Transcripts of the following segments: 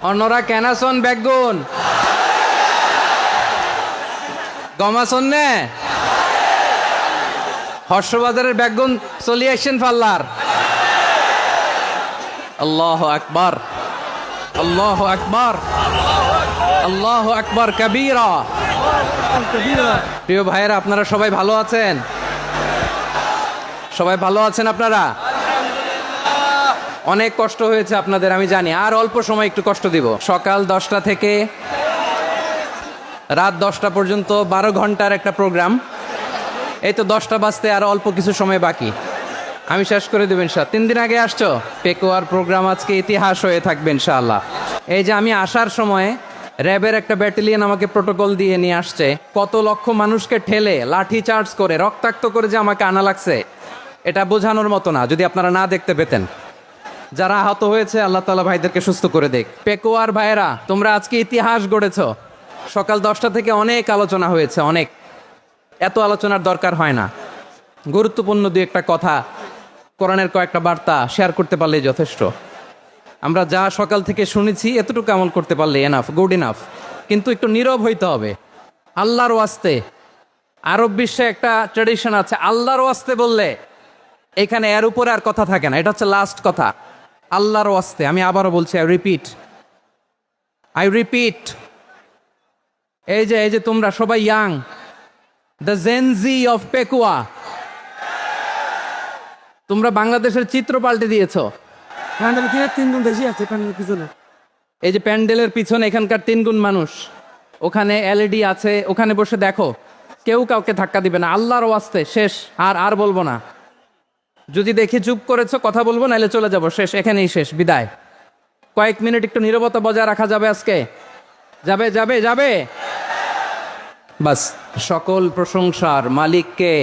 অন্যরা কেনাসন বেগুন গমাসন নে হর্ষবাজারের বেগুন চলি আসছেন পাল্লার। আল্লাহু আকবার, আল্লাহু আকবার, আল্লাহু আকবার কবীরা। প্রিয় ভাইয়েরা, আপনারা সবাই ভালো আছেন? সবাই ভালো আছেন? আপনারা অনেক কষ্ট হয়েছে আপনাদের, আমি জানি। আর অল্প সময় একটু কষ্ট দিব। সকাল 10টা থেকে রাত 10টা পর্যন্ত 12 ঘন্টার একটা প্রোগ্রাম। এই তো 10টা বাজতে আর অল্প কিছু সময় বাকি, আমি শেষ করে দেবেন। 3 দিন আগে আসছো, পেকুয়ার প্রোগ্রাম আজকে ইতিহাস হয়ে থাকবে ইনশাআল্লাহ। এই যে আমি আসার সময় র্যাবের একটা ব্যাটালিয়ন আমাকে প্রোটোকল দিয়ে নিয়ে আসছে, কত লক্ষ মানুষকে ঠেলে লাঠি চার্জ করে রক্তাক্ত করে যে আমাকে আনা লাগছে, এটা বোঝানোর মতো না। যদি আপনারা না দেখতে পেতেন। যারা আহত হয়েছে, আল্লাহ তাআলা ভাইদেরকে সুস্থ করে দেখ। পেকুয়ার ভাইয়েরা, তোমরা আজকে ইতিহাস গড়েছ। সকাল 10টা থেকে অনেক আলোচনা হয়েছে, অনেক। এত আলোচনার দরকার হয় না। গুরুত্বপূর্ণ দুই একটা কথা, কোরআনের কয়েকটা বার্তা শেয়ার করতে পারলেই যথেষ্ট। আমরা যা সকাল থেকে শুনেছি এতটুকু আমল করতে পারলে এনাফ, গুড ইনাফ। কিন্তু একটু নীরব হইতে হবে আল্লাহর ওয়াস্তে। আরব বিশ্বে একটা ট্র্যাডিশন আছে, আল্লাহর ওয়াস্তে বললে এখানে এর উপরে আর কথা থাকে না। এটা হচ্ছে লাস্ট কথা, আল্লাহর ওয়াস্তে। আমি আবারও বলছি, আই রিপিট। এই যে তোমরা সবাই young, the Gen Z of Pekua, তোমরা বাংলাদেশের চিত্র পাল্টে দিয়েছো। এই যে প্যান্ডেলের পিছনে এখানকার 3 গুণ মানুষ, ওখানে এলইডি আছে, ওখানে বসে দেখো। কেউ কাউকে ধাক্কা দিবে না, আল্লাহর ওয়াস্তে। শেষ, আর বলবো না। যদি দেখি চুপ করেছো, কথা বলবো, নাইলে চলে যাবো। শেষ, এখানেই শেষ, বিদায়। কয়েক মিনিট একটু নীরবতা বজায় রাখা যাবে আজকে? যাবে। বাস। সকল প্রশংসার মালিককে,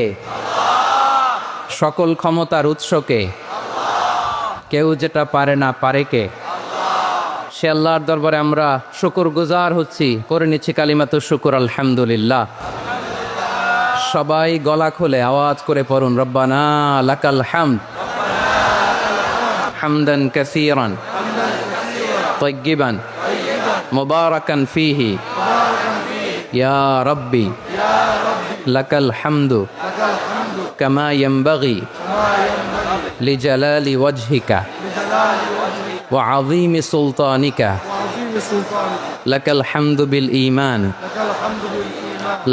সকল ক্ষমতার উৎসকে, কেউ যেটা পারে না পারে কে? সে আল্লাহর দরবারে আমরা শুকরগুজার হচ্ছি, করে নিচ্ছি কালিমাতুশ শুকর, আলহামদুলিল্লাহ। সবাই গলা খুলে আওয়াজ করে পড়ুন, রব্বানা লাকাল হামদ হামদান কাসীরান তাইয়্যিবান মুবারাকান ফীহি ইয়া রাব্বি লাকাল হামদু কামা ইয়ানবাগি লিজালালি ওয়াজহিকা ওয়া আযীমি সুলতানিকা লাকাল হামদু বিল ঈমান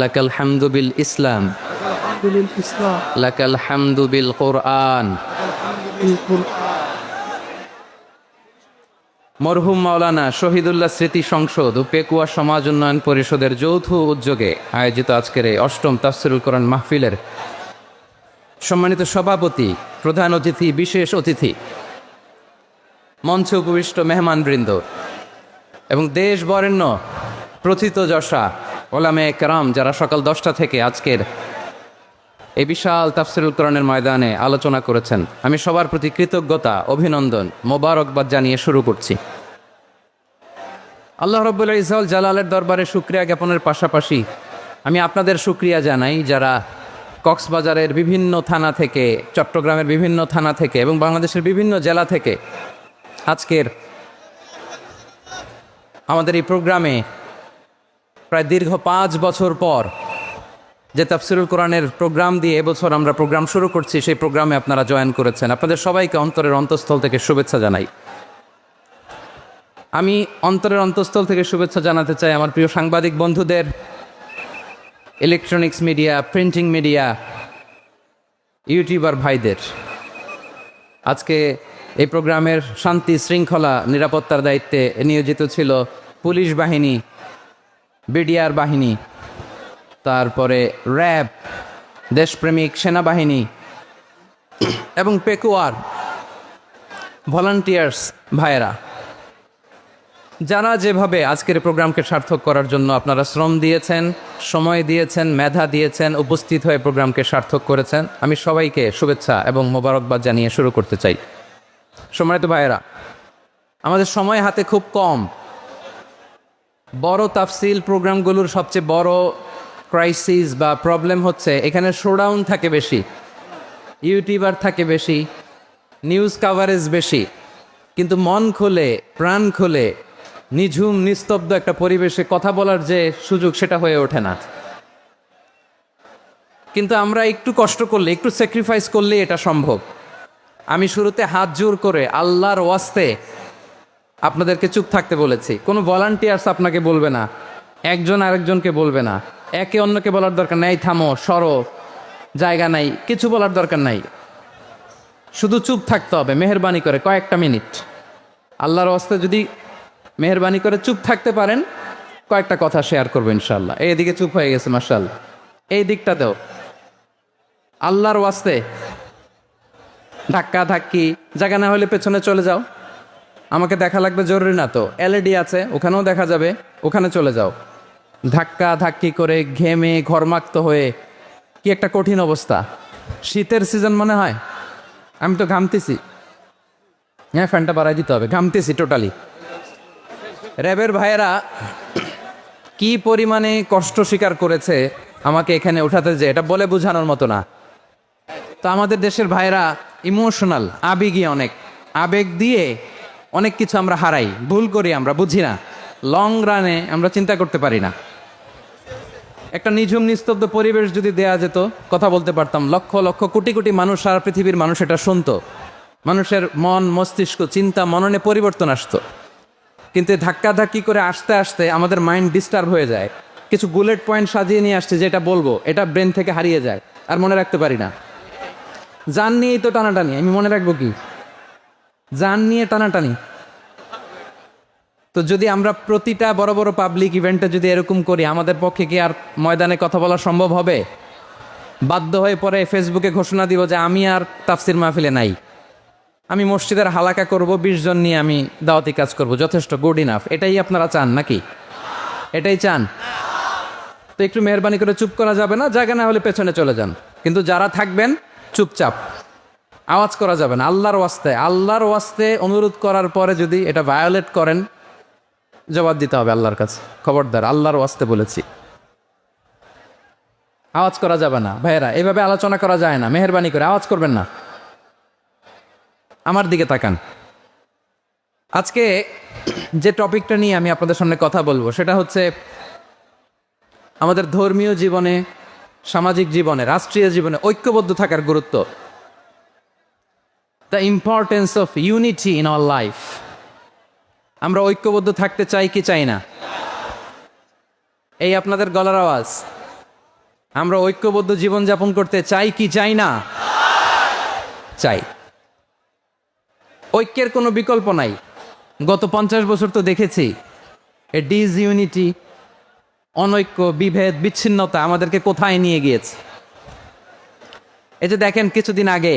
লাকাল হামদু বিল ইসলাম লাকাল হামদু বিল কুরআন। মরহুম মাওলানা শহীদুল্লাহ স্মৃতি সংসদ ও পেকুয়া সমাজ উন্নয়ন পরিষদের যৌথ উদ্যোগে আয়োজিত আজকের এই 8ম তাফসীরুল কোরআন মাহফিলের সম্মানিত সভাপতি, প্রধান অতিথি, বিশেষ অতিথি, মঞ্চে উপবিষ্ট মেহমানবৃন্দ এবং দেশ বরেণ্য প্রথিতযশা ওলামায়ে কেরাম, যারা সকাল 10টা থেকে আজকের এই বিশাল তাফসীরুল কোরআনের ময়দানে আলোচনা করেছেন, আমি সবার প্রতি কৃতজ্ঞতা, অভিনন্দন, মোবারকবাদ জানিয়ে শুরু করছি। আল্লাহ রাব্বুল ইজ্জত জালালের দরবারে শুকরিয়া জ্ঞাপনের পাশাপাশি আমি আপনাদের শুকরিয়া জানাই, যারা কক্সবাজারের বিভিন্ন থানা থেকে, চট্টগ্রামের বিভিন্ন থানা থেকে এবং বাংলাদেশের বিভিন্ন জেলা থেকে আজকের আমাদের এই প্রোগ্রামে প্রায় দীর্ঘ 5 বছর পর যে তাফসীরুল কোরআনের প্রোগ্রাম দিয়ে এবছর আমরা প্রোগ্রাম শুরু করছি, সেই প্রোগ্রামে আপনারা জয়েন করেছেন। আপনাদের সবাইকে অন্তরের অন্তঃস্থল থেকে শুভেচ্ছা জানাই। আমি অন্তরের অন্তঃস্থল থেকে শুভেচ্ছা জানাতে চাই আমার প্রিয় সাংবাদিক বন্ধুদের, electronics media, printing media, YouTuber ভাইদের। আজকে এই প্রোগ্রামের শান্তি শৃঙ্খলা নিরাপত্তার দায়িত্বে নিয়োজিত ছিল পুলিশ বাহিনী, বিডিআর বাহিনী, তারপরে র্যাব, দেশপ্রেমিক সেনাবাহিনী এবং পেকুয়ার ভলান্টিয়ার্স ভাইয়েরা, যারা যেভাবে আজকের প্রোগ্রামকে সার্থক করার জন্য আপনারা শ্রম দিয়েছেন, সময় দিয়েছেন, মেধা দিয়েছেন, উপস্থিত হয়ে প্রোগ্রামকে সার্থক করেছেন, আমি সবাইকে শুভেচ্ছা এবং মোবারকবাদ জানিয়ে শুরু করতে চাই। সম্মানিত ভাইয়েরা, আমাদের সময় হাতে খুব কম। বড় তাফসীল প্রোগ্রামগুলোর সবচেয়ে বড় ক্রাইসিস বা প্রবলেম হচ্ছে এখানে শোডাউন থাকে বেশি, ইউটিউবার থাকে বেশি, নিউজ কাভারেজ বেশি, কিন্তু মন খুলে, প্রাণ খুলে নিঝুম নিস্তব্ধ একটা পরিবেশে কথা বলার যে সুযোগ, সেটা হয়ে ওঠে না। কিন্তু আমরা একটু কষ্ট করলে, একটু স্যাক্রিফাইস করলে এটা সম্ভব। আমি শুরুতে হাত জোর করে আল্লাহর ওয়াস্তে আপনাদেরকে চুপ থাকতে বলেছি। কোনো ভলান্টিয়ার্স আপনাকে বলবে না, একজন আরেকজনকে বলবে না, একে অন্যকে বলার দরকার নাই, থামো, সরো, জায়গা নাই, কিছু বলার দরকার নাই। শুধু চুপ থাকতে হবে মেহেরবানি করে কয়েকটা মিনিট। আল্লাহর ওয়াস্তে যদি মেহেরবানি করে চুপ থাকতে পারেন, কয়েকটা কথা শেয়ার করবো ইনশাল্লাহ। এইদিকে চুপ হয়ে গেছে মাশাআল্লাহ, এই দিকটাতেও আল্লাহর ওয়াস্তে ধাক্কা ধাক্কি, জায়গা না হলে পেছনে চলে যাও। আমাকে দেখা লাগবে জরুরি না তো, এলইডি আছে, ওখানেও দেখা যাবে, ওখানে চলে যাও। ধাক্কা ধাক্কি করে ঘেমে ঘরমাক্ত হয়ে কি একটা কঠিন অবস্থা। শীতের সিজন মনে হয়, আমি তো ঘামতেছি। হ্যাঁ, ফ্যানটা বাড়াই দিতে হবে, ঘামতেছি টোটালি। র্যাবের ভাইয়েরা কি পরিমাণে কষ্ট স্বীকার করেছে আমাকে এখানে উঠাতে, যে এটা বলে বোঝানোর মতো না। তো আমাদের দেশের ভাইয়েরা ইমোশনাল, আবেগী অনেক, আবেগ দিয়ে অনেক কিছু আমরা হারাই, ভুল করি, আমরা বুঝি না, লং রানে আমরা চিন্তা করতে পারি না। একটা নিঝুম নিস্তব্ধ পরিবেশ যদি দেয়া যেত, কথা বলতে পারতাম, লক্ষ লক্ষ কোটি কোটি মানুষ, সারা পৃথিবীর মানুষ এটা শুনতো, মানুষের মন মস্তিষ্ক চিন্তা মননে পরিবর্তন আসতো। কিন্তু ধাক্কা ধাক্কি করে আসতে আসতে আমাদের মাইন্ড ডিস্টার্ব হয়ে যায়। কিছু বুলেট পয়েন্ট সাজিয়ে নিয়ে আসছে, যেটা বলবো এটা ব্রেন থেকে হারিয়ে যায়, আর মনে রাখতে পারি না। জান নিয়েই তো টানাটানি, আমি মনে রাখবো কি? জান নিয়ে টানাটানি। তো যদি আমরা প্রতিটা বড় বড় পাবলিক ইভেন্টে যদি এরকম করি, আমাদের পক্ষে কি আর ময়দানে কথা বলা সম্ভব হবে? বাধ্য হয়ে পরে ফেসবুকে ঘোষণা দিব যে আমি আর তাফসির মাহফিলে নাই, আমি মসজিদের হালাকা করব, 20 জন নিয়ে আমি দাওয়াতি কাজ করব, যথেষ্ট, গুড ইনাফ। এটাই আপনারা চান নাকি? এটাই চান? তো একটু মেহরবানি করে চুপ করা যাবে না? জায়গা না হলে পেছনে চলে যান, কিন্তু যারা থাকবেন চুপচাপ, আওয়াজ করা যাবে না। আল্লাহর ওয়াস্তে, আল্লাহর ওয়াস্তে অনুরোধ করার পরে যদি এটা ভায়োলেট করেন, জবাব দিতে হবে আল্লাহর কাছে। খবরদার, আল্লাহর ওয়াস্তে বলেছি, আওয়াজ করা যাবে না। ভাইয়েরা, এভাবে আলোচনা করা যায় না, মেহরবানি করে আওয়াজ করবেন না। আমার দিকে তাকান। আজকে যে টপিকটা নিয়ে আমি আপনাদের সামনে কথা বলবো, সেটা হচ্ছে আমাদের ধর্মীয় জীবনে, সামাজিক জীবনে, রাষ্ট্রীয় জীবনে ঐক্যবদ্ধ থাকার গুরুত্ব। The importance of unity in our life. আমরা ঐক্যবদ্ধ থাকতে চাই কি চাই না? এই আপনাদের গলার আওয়াজ। আমরা ঐক্যবদ্ধ জীবনযাপন করতে চাই কি চাই না? চাই। ঐক্যের কোনো বিকল্প নাই। গত 50 বছর তো দেখেছি এ ডিসইউনিটি, অনৈক্য, বিভেদ, বিচ্ছিন্নতা আমাদেরকে কোথায় নিয়ে গিয়েছে। এই যে দেখেন, কিছুদিন আগে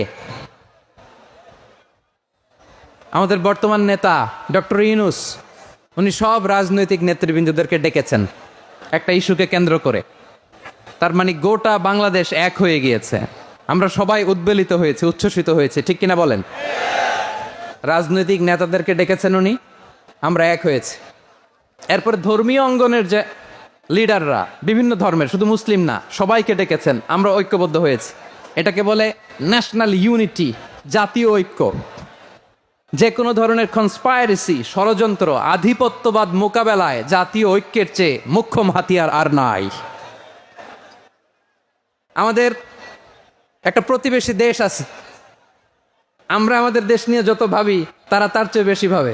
আমাদের বর্তমান নেতা ডক্টর ইউনূস, উনি সব রাজনৈতিক নেতৃবৃন্দদেরকে ডেকেছেন একটা ইস্যুকে কেন্দ্র করে। তার মানে গোটা বাংলাদেশ এক হয়ে গিয়েছে। আমরা সবাই উদ্বেলিত হয়েছে, উচ্ছ্বসিত হয়েছে, ঠিক কিনা বলেন? রাজনৈতিক নেতাদেরকে ডেকেছেন উনি, আমরা এক হয়েছে। এরপর ধর্মীয় অঙ্গনের যে লিডাররা, বিভিন্ন ধর্মের, শুধু মুসলিম না, সবাইকে ডেকেছেন, আমরা ঐক্যবদ্ধ হয়েছি। এটাকে বলে ন্যাশনাল ইউনিটি, জাতীয় ঐক্য। যে কোনো ধরনের কনস্পাইরেসি, ষড়যন্ত্র, আধিপত্যবাদ মোকাবেলায় জাতীয় ঐক্যের চেয়ে মোক্ষম হাতিয়ার আর নাই। আমাদের একটা প্রতিবেশী দেশ আছে, আমরা আমাদের দেশ নিয়ে যত ভাবি, তারা তার চেয়ে বেশি ভাবে।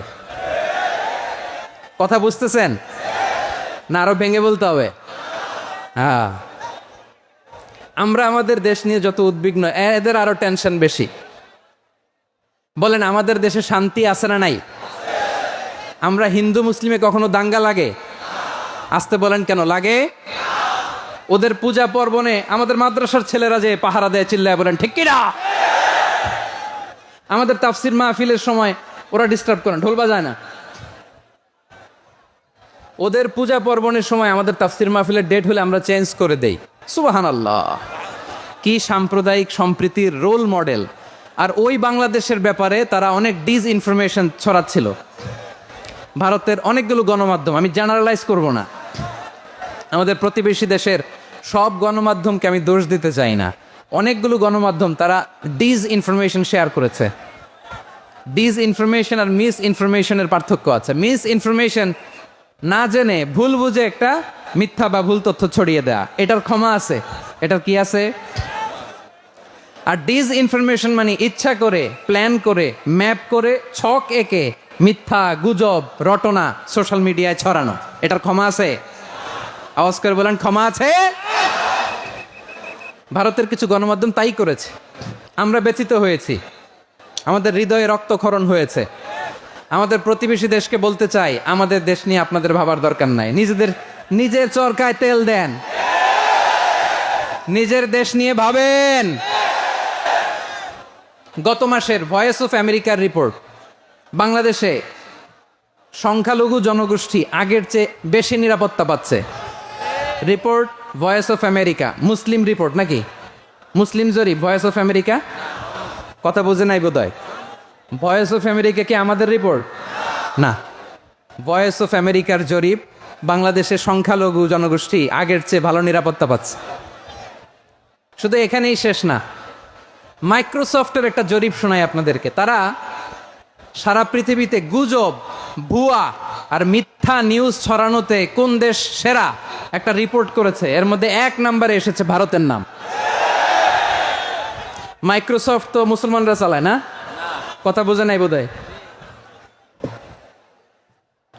কথা বুঝতেছেন না? আরো ভেঙে বলতে হবে। হ্যাঁ, আমরা আমাদের দেশ নিয়ে যত উদ্বিগ্ন, এদের আরো টেনশন বেশি। বলেন, আমাদের দেশে শান্তি আছে না নাই? আমরা হিন্দু মুসলিমে কখনো দাঙ্গা লাগে? আসতে বলেন, কেন লাগে? ওদের পূজা পার্বণে আমাদের মাদ্রাসার ছেলেরা যে পাহারা দেয়, চিল্লায় বলেন ঠিক কিনা? আমাদের তাফসির মাহফিলের সময় ওরা ডিস্টার্ব করে, ঢোল বাজায় না। ওদের পূজা পার্বণের সময় আমাদের তাফসির মাহফিলের ডেট হলে আমরা চেঞ্জ করে দেই। সুবহানাল্লাহ, কি সাম্প্রদায়িক সম্প্রীতির রোল মডেল। আর ওই বাংলাদেশের ব্যাপারে তারা অনেক ডিসইনফরমেশন ছড়াচ্ছিল। ভারতের অনেকগুলো গণমাধ্যম, আমি জেনারেলাইজ করব না, আমাদের প্রতিবেশী দেশের সব গণমাধ্যমকে আমি দোষ দিতে চাই না, অনেকগুলো গণমাধ্যম তারা ডিসইনফরমেশন শেয়ার করেছে। ডিস ইনফরমেশন আর মিস ইনফরমেশনের পার্থক্য আছে। মিস ইনফরমেশন না জেনে ভুল বুঝে একটা মিথ্যা বা ভুল তথ্য ছড়িয়ে দেয়া, এটার ক্ষমা আছে, এটার কি আছে। আর ডিস ইনফরমেশন মানে ইচ্ছা করে, প্ল্যান করে, ম্যাপ করে, ছক এঁকে মিথ্যা, গুজব, রটনা সোশ্যাল মিডিয়ায় ছড়ানো, এটার ক্ষমা আছে। আওয়াজ করে বলেন ক্ষমা আছে। ভারতের কিছু গণমাধ্যম তাই করেছে, আমরা ব্যথিত হয়েছি, আমাদের হৃদয়ে রক্তক্ষরণ হয়েছে। আমাদের প্রতিবেশী দেশকে বলতে চাই, আমাদের দেশ নিয়ে আপনাদের ভাবার দরকার নাই, নিজের চরকায় তেল দেন, নিজের দেশ নিয়ে ভাবেন। গত মাসের ভয়েস অফ আমেরিকার রিপোর্ট, বাংলাদেশে সংখ্যালঘু জনগোষ্ঠী আগের চেয়ে বেশি নিরাপত্তা পাচ্ছে। Report voice of America, Muslim report নাকি, মুসলিম জরিপ ভয়েস অফ আমেরিকা। কথা বোঝে নাই বোধহয়। ভয়েস অফ আমেরিকা কি আমাদের রিপোর্ট না? ভয়েস অফ আমেরিকার জরিপ, বাংলাদেশের সংখ্যালঘু জনগোষ্ঠী আগের চেয়ে ভালো নিরাপত্তা পাচ্ছে। শুধু এখানেই শেষ না, মাইক্রোসফটের একটা জরিপ শোনাই আপনাদেরকে। তারা সারা পৃথিবীতে গুজব, ভুয়া আর মিথ্যা নিউজ ছড়ানোতে কোন দেশ সেরা একটা রিপোর্ট করেছে। এর মধ্যে 1 নম্বরে এসেছে ভারতের নাম। মাইক্রোসফট তো মুসলমানরা চালায় না? কথা বোঝে নাই বোধহয়।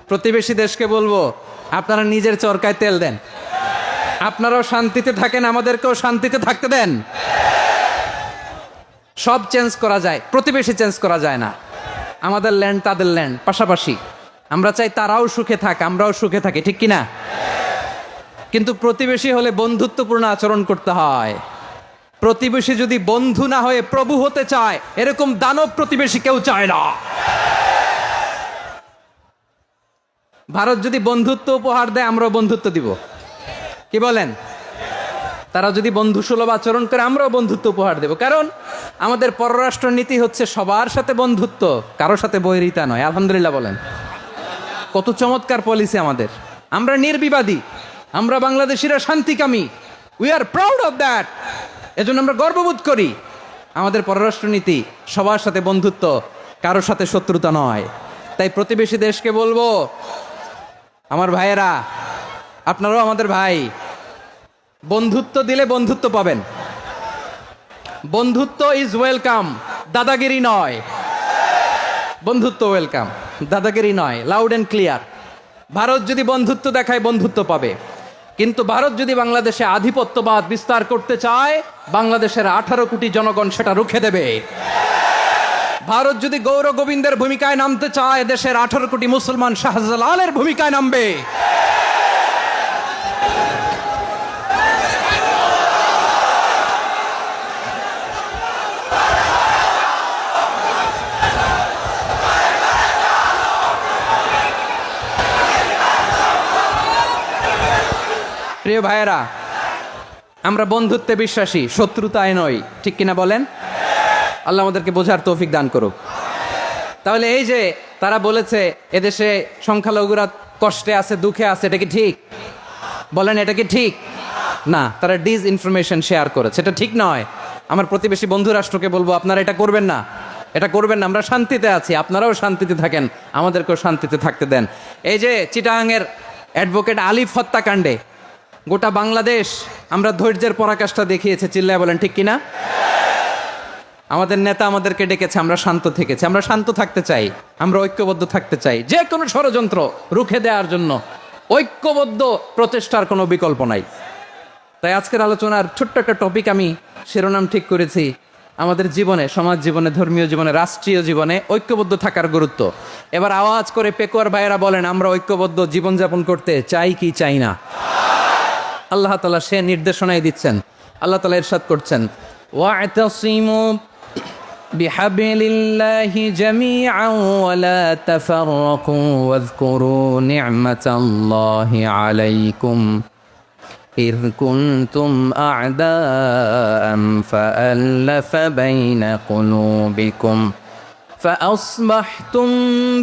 প্রতিবেশী দেশকে বলবো, আপনারা নিজের চরকায় তেল দেন, আপনারাও শান্তিতে থাকেন, আমাদেরকেও শান্তিতে থাকতে দেন। সব চেঞ্জ করা যায়, প্রতিবেশী চেঞ্জ করা যায় না। আমাদের ল্যান্ড তাদের ল্যান্ড, পাশাপাশি। আমরা চাই তারাও সুখে থাক, আমরাও সুখে থাকি, ঠিক কিনা? কিন্তু প্রতিবেশী হলে বন্ধুত্বপূর্ণ আচরণ করতে হয়। প্রতিবেশী যদি বন্ধু না হয়ে প্রভু হতে চায়, এরকম দানব প্রতিবেশী কেউ চায় না। ভারত যদি বন্ধুত্ব উপহার দেয়, আমরাও বন্ধুত্ব দিব, কি বলেন? তারা যদি বন্ধুসুলভ আচরণ করে, আমরাও বন্ধুত্ব উপহার দেব। কারণ আমাদের পররাষ্ট্র নীতি হচ্ছে সবার সাথে বন্ধুত্ব, কারোর সাথে বৈরিতা নয়। আলহামদুলিল্লাহ বলেন, কত চমৎকার পলিসি আমাদের। আমরা নির্বিবাদী, আমরা বাংলাদেশিরা শান্তিকামী, we are proud of that. এজন্য আমরা গর্ববোধ করি। আমাদের পররাষ্ট্র নীতি সবার সাথে বন্ধুত্ব, কারোর সাথে শত্রুতা নয়। তাই প্রতিবেশী দেশকে বলবো, আমার ভাইয়েরা, আপনারাও আমাদের ভাই, বন্ধুত্ব দিলে বন্ধুত্ব পাবেন। বন্ধুত্ব ইজ ওয়েলকাম, দাদাগিরি নয়। বন্ধুত্ব ওয়েলকাম, দাদাগিরি নয়, লাউড অ্যান্ড ক্লিয়ার। ভারত যদি বন্ধুত্ব দেখায়, বন্ধুত্ব পাবে। কিন্তু ভারত যদি বাংলাদেশে আধিপত্যবাদ বিস্তার করতে চায়, বাংলাদেশের 18 কোটি জনগণ সেটা রুখে দেবে। ভারত যদি গৌর গোবিন্দের ভূমিকায় নামতে চায়, দেশের 18 কোটি মুসলমান শাহজালালের ভূমিকায় নামবে। প্রিয় ভাইয়েরা, আমরা বন্ধুত্বে বিশ্বাসী, শত্রুতায় নয়, ঠিক কিনা বলেন? আল্লাহ আমাদেরকে বোঝার তৌফিক দান করুক। তাহলে এই যে তারা বলেছে এদেশে সংখ্যালঘুরা কষ্টে আছে, দুঃখে আছে, এটা কি ঠিক? বলেন, এটা কি ঠিক? না, তারা ডিস ইনফরমেশন শেয়ার করেছে, এটা ঠিক নয়। আমার প্রতিবেশী বন্ধু রাষ্ট্রকে বলবো, আপনারা এটা করবেন না, এটা করবেন না। আমরা শান্তিতে আছি, আপনারাও শান্তিতে থাকেন, আমাদেরকেও শান্তিতে থাকতে দেন। এই যে চিটাগাংয়ের অ্যাডভোকেট আলিফ হত্যাকাণ্ডে গোটা বাংলাদেশ আমরা ধৈর্যের পরাকাষ্ঠা দেখিয়েছে, চিল্লায় বলেন ঠিক কিনা? আমাদের নেতা আমাদেরকে ডেকেছে, আমরা শান্ত থেকেছি। আমরা শান্ত থাকতে চাই, আমরা ঐক্যবদ্ধ থাকতে চাই। যে কোনো ষড়যন্ত্র রুখে দেওয়ার জন্য ঐক্যবদ্ধ প্রচেষ্টার কোনো বিকল্প নাই। তাই আজকের আলোচনার ছোট্ট একটা টপিক আমি শিরোনাম ঠিক করেছি, আমাদের জীবনে, সমাজ জীবনে, ধর্মীয় জীবনে, রাষ্ট্রীয় জীবনে ঐক্যবদ্ধ থাকার গুরুত্ব। এবার আওয়াজ করে পেকুয়ার ভাইয়েরা বলেন, আমরা ঐক্যবদ্ধ জীবনযাপন করতে চাই কি চাই না? আল্লাহ তাআলা সে নির্দেশনাই দিচ্ছেন। আল্লাহ তাআলা ইরশাদ করছেন, ওয়া'তাসিমু বিহাবলিল্লাহি জামিআন ওয়া লা তাফাররাকু ওয়াযকুরু নি'মাতাল্লাহি আলাইকুম إذ كنتم أعداء فألف بين قلوبكم فأصبحتم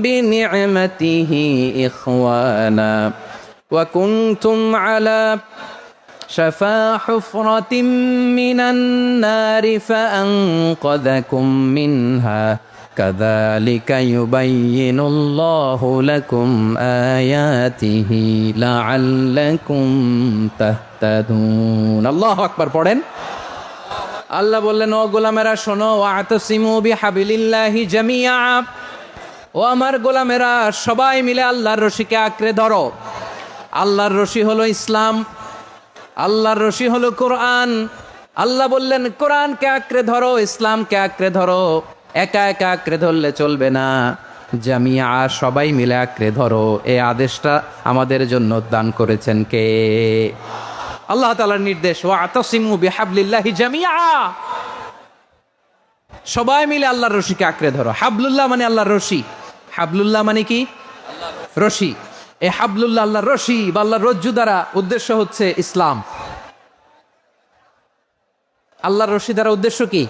بنعمته إخوانا وكنتم على شفا حفرة من النار فأنقذكم منها কাযালিকা ইউবাইয়িনুল্লাহু লাকুম আয়াতিহি লাআল্লাকুম তাহতাদুন। আল্লাহু আকবার পড়েন। আল্লাহ বললেন, ও গোলামেরা শোনো, ওয়াতাসিমু বিহাবিলিল্লাহি জামিআ, ও আমার গোলামেরা সবাই মিলে আল্লাহর রশিকে আঁকড়ে ধরো। আল্লাহর রশি হলো ইসলাম, আল্লাহর রশি হলো কোরআন। আল্লাহ বললেন কোরআনকে আঁকড়ে ধরো, ইসলামকে আঁকড়ে ধরো। একা একা আঁকড়ে ধরলে চলবে না, জামিয়া সবাই মিলে আঁকড়ে ধরো। এই আদেশটা আমাদের জন্য দান করেছেন কে? আল্লাহ তাআলার নির্দেশ, ওয়াতাসিমু বিহাবলিল্লাহি জামিআ, সবাই মিলে আল্লাহর রশিকে আঁকড়ে ধরো। হাবলুল্লাহ মানে আল্লাহর রশি, হাবলুল্লাহ মানে কি? রশি। এই হাবলুল্লাহ আল্লাহর রশি বা আল্লাহর রজ্জু দ্বারা উদ্দেশ্য হচ্ছে ইসলাম। আল্লাহর রশি দ্বারা উদ্দেশ্য কি?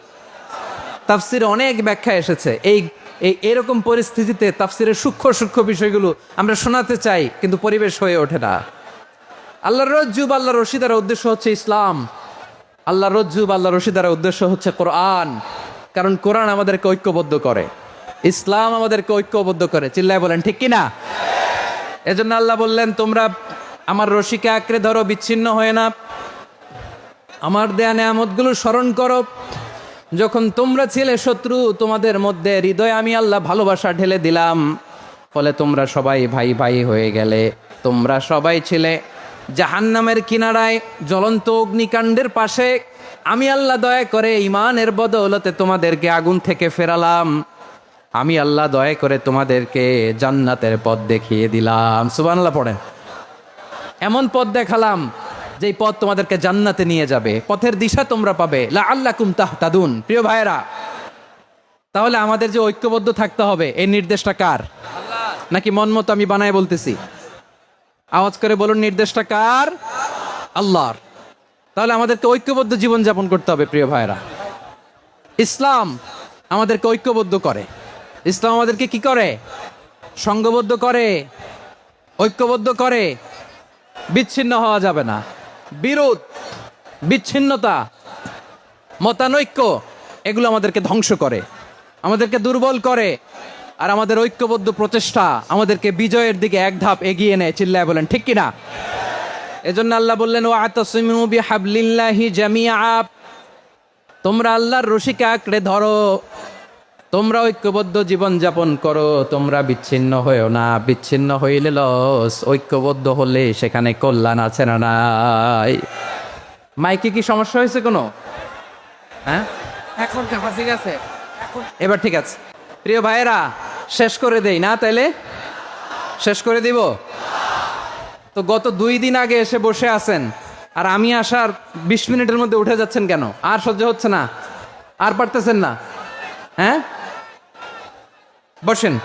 তাফসিরে অনেক ব্যাখ্যা এসেছে। এরকম পরিস্থিতিতে তাফসিরের সূক্ষ্ম সূক্ষ্ম বিষয়গুলো আমরা শোনাতে চাই, কিন্তু পরিবেশ হয়ে ওঠে না। আল্লাহর রজ্জু বা আল্লাহর রশি দ্বারা উদ্দেশ্য হচ্ছে ইসলাম। আল্লাহর রজ্জু বা আল্লাহর রশি দ্বারা উদ্দেশ্য হচ্ছে কোরআন, কারণ কোরআন আমাদেরকে ঐক্যবদ্ধ করে, ইসলাম আমাদেরকে ঐক্যবদ্ধ করে। চিল্লায় বলেন ঠিক কিনা? এজন্য আল্লাহ বললেন, তোমরা আমার রশিকে আঁকড়ে ধরো, বিচ্ছিন্ন হয়ে না। আমার দেয়া নেয়ামতগুলো স্মরণ করো। যখন তোমরা ছিলে শত্রু, তোমাদের মধ্যে হৃদয়ে আমি আল্লাহ ভালোবাসা ঢেলে দিলাম, ফলে তোমরা সবাই ভাই ভাই হয়ে গেলে। তোমরা সবাই ছিলে জাহান্নামের কিনারায় জ্বলন্ত অগ্নিকাণ্ডের পাশে, আমি আল্লাহ দয়া করে ঈমানের বদৌলতে তোমাদেরকে আগুন থেকে ফেরালাম। আমি আল্লাহ দয়া করে তোমাদেরকে জান্নাতের পথ দেখিয়ে দিলাম। সুবহানাল্লাহ পড়েন। এমন পথ দেখালাম যেই পথ তোমাদেরকে জান্নাতে নিয়ে যাবে, পথের দিশা তোমরা পাবে। লাআল্লাকুম তাহতাদুন। প্রিয় ভাইয়েরা, তাহলে আমাদের যে ঐক্যবদ্ধ থাকতে হবে, এই নির্দেশটা কার? নাকি মন মতো আমি বানায় বলতেছি? আওয়াজ করে বলুন, নির্দেশটা কার? আল্লাহর। তাহলে আমাদেরকে ঐক্যবদ্ধ জীবন যাপন করতে হবে। প্রিয় ভাইয়েরা, ইসলাম আমাদেরকে ঐক্যবদ্ধ করে। ইসলাম আমাদেরকে কি করে? সংঘবদ্ধ করে, ঐক্যবদ্ধ করে। বিচ্ছিন্ন হওয়া যাবে না। বিরোধ, বিচ্ছিন্নতা, মতানৈক্য, এগুলো আমাদেরকে ধ্বংস করে, আমাদেরকে দুর্বল করে। আর আমাদের ঐক্যবদ্ধ প্রচেষ্টা আমাদেরকে বিজয়ের দিকে এক ধাপ এগিয়ে নেয়। চিল্লায় বলেন ঠিক কিনা? এজন্য আল্লাহ বললেন, ওয়াতাসিমু বিহাবলিল্লাহি জামিআ, তোমরা আল্লাহর রশিকে আঁকড়ে ধরো, তোমরা ঐক্যবদ্ধ জীবন যাপন করো, তোমরা বিচ্ছিন্ন হয়েও না। বিচ্ছিন্ন হইলে লস, ঐক্যবদ্ধ হলে সেখানে কল্যাণ আছে না নাই? মাইকে কি সমস্যা হয়েছে কোনো? হ্যাঁ, এখন ঠিক আছে, এবার ঠিক আছে। প্রিয় ভাইয়েরা, শেষ করে দেই না? তাইলে শেষ করে দিব তো। গত 2 দিন আগে এসে বসে আছেন, আর আমি আসার 20 মিনিটের মধ্যে উঠে যাচ্ছেন কেন? আর সহ্য হচ্ছে না? আর পারতেছেন না? হ্যাঁ, বসেন।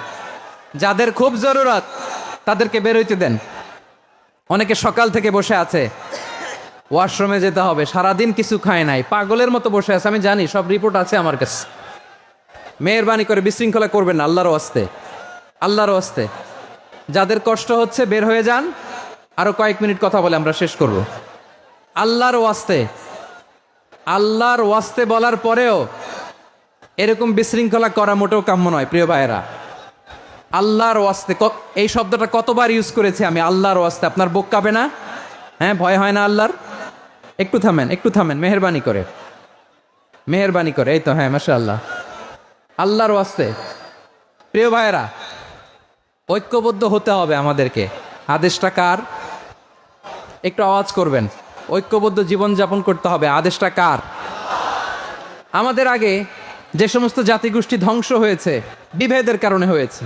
যাদের খুব জরুরত তাদেরকে বের হইতে দেন। অনেকে সকাল থেকে বসে আছে, ওয়াশরুমে যেতে হবে, সারাদিন কিছু খায় নাই, পাগলের মতো বসে আছে। আমি জানি, সব রিপোর্ট আছে আমার কাছে। মেহেরবানি করে বিশৃঙ্খলা করবেন না, আল্লাহর ওয়াস্তে, আল্লাহর ওয়াস্তে। যাদের কষ্ট হচ্ছে বের হয়ে যান। আরো কয়েক মিনিট কথা বলে আমরা শেষ করব। আল্লাহর ওয়াস্তে, আল্লাহর ওয়াস্তে বলার পরেও এরকম বিশৃঙ্খলা করা মোটেও কাম্য নয়। প্রিয় ভাইয়েরা, আল্লাহর ওয়াস্তে, এই শব্দটা কতবার ইউজ করেছি আমি, আল্লাহর ওয়াস্তে। আপনার বুক কাঁপে না? হ্যাঁ, ভয় হয় না আল্লাহর? একটু থামেন, একটু থামেন, মেহেরবানি করে, মেহেরবানি করে। এই তো, হ্যাঁ, মাশাআল্লাহ। আল্লাহর ওয়াস্তে। প্রিয় ভাইয়েরা, ঐক্যবদ্ধ হতে হবে আমাদেরকে। আদেশটা কার? একটু আওয়াজ করবেন। ঐক্যবদ্ধ জীবন যাপন করতে হবে। আদেশটা কার? আমাদের আগে যে সমস্ত জাতিগোষ্ঠী ধ্বংস হয়েছে, বিভেদের কারণে হয়েছে।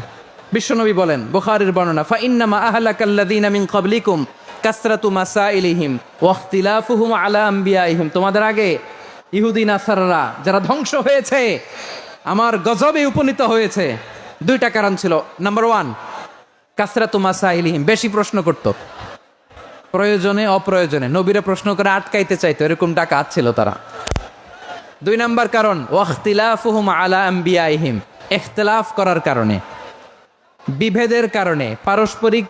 বিশ্বনবী বলেন, বুখারীর বর্ণনা, ফাইন্নামা আহলাকাল্লাযীনা মিন ক্বাবলিকুম কাসরাতু মাসাইলিহিম ওয়া ইখতিলাফুহুম আলা আম্বিয়াইহিম। তোমাদের আগে ইহুদি নাসারারা যারা ধ্বংস হয়েছে, আমার গজবে উপনীত হয়েছে, 2টা কারণ ছিল। নাম্বার 1, কাসরাতু মাসাইলিহিম, বেশি প্রশ্ন করত, প্রয়োজনে অপ্রয়োজনে নবীরা প্রশ্ন করে আটকাইতে চাইতো, এরকম ডাকাত ছিল তারা। 2 নাম্বার কারণ, ওয়াখতিলাফুহুম আলা আম্বিয়াইহিম, ইখতিলাফ করার কারণে, বিভেদের কারণে, পারস্পরিক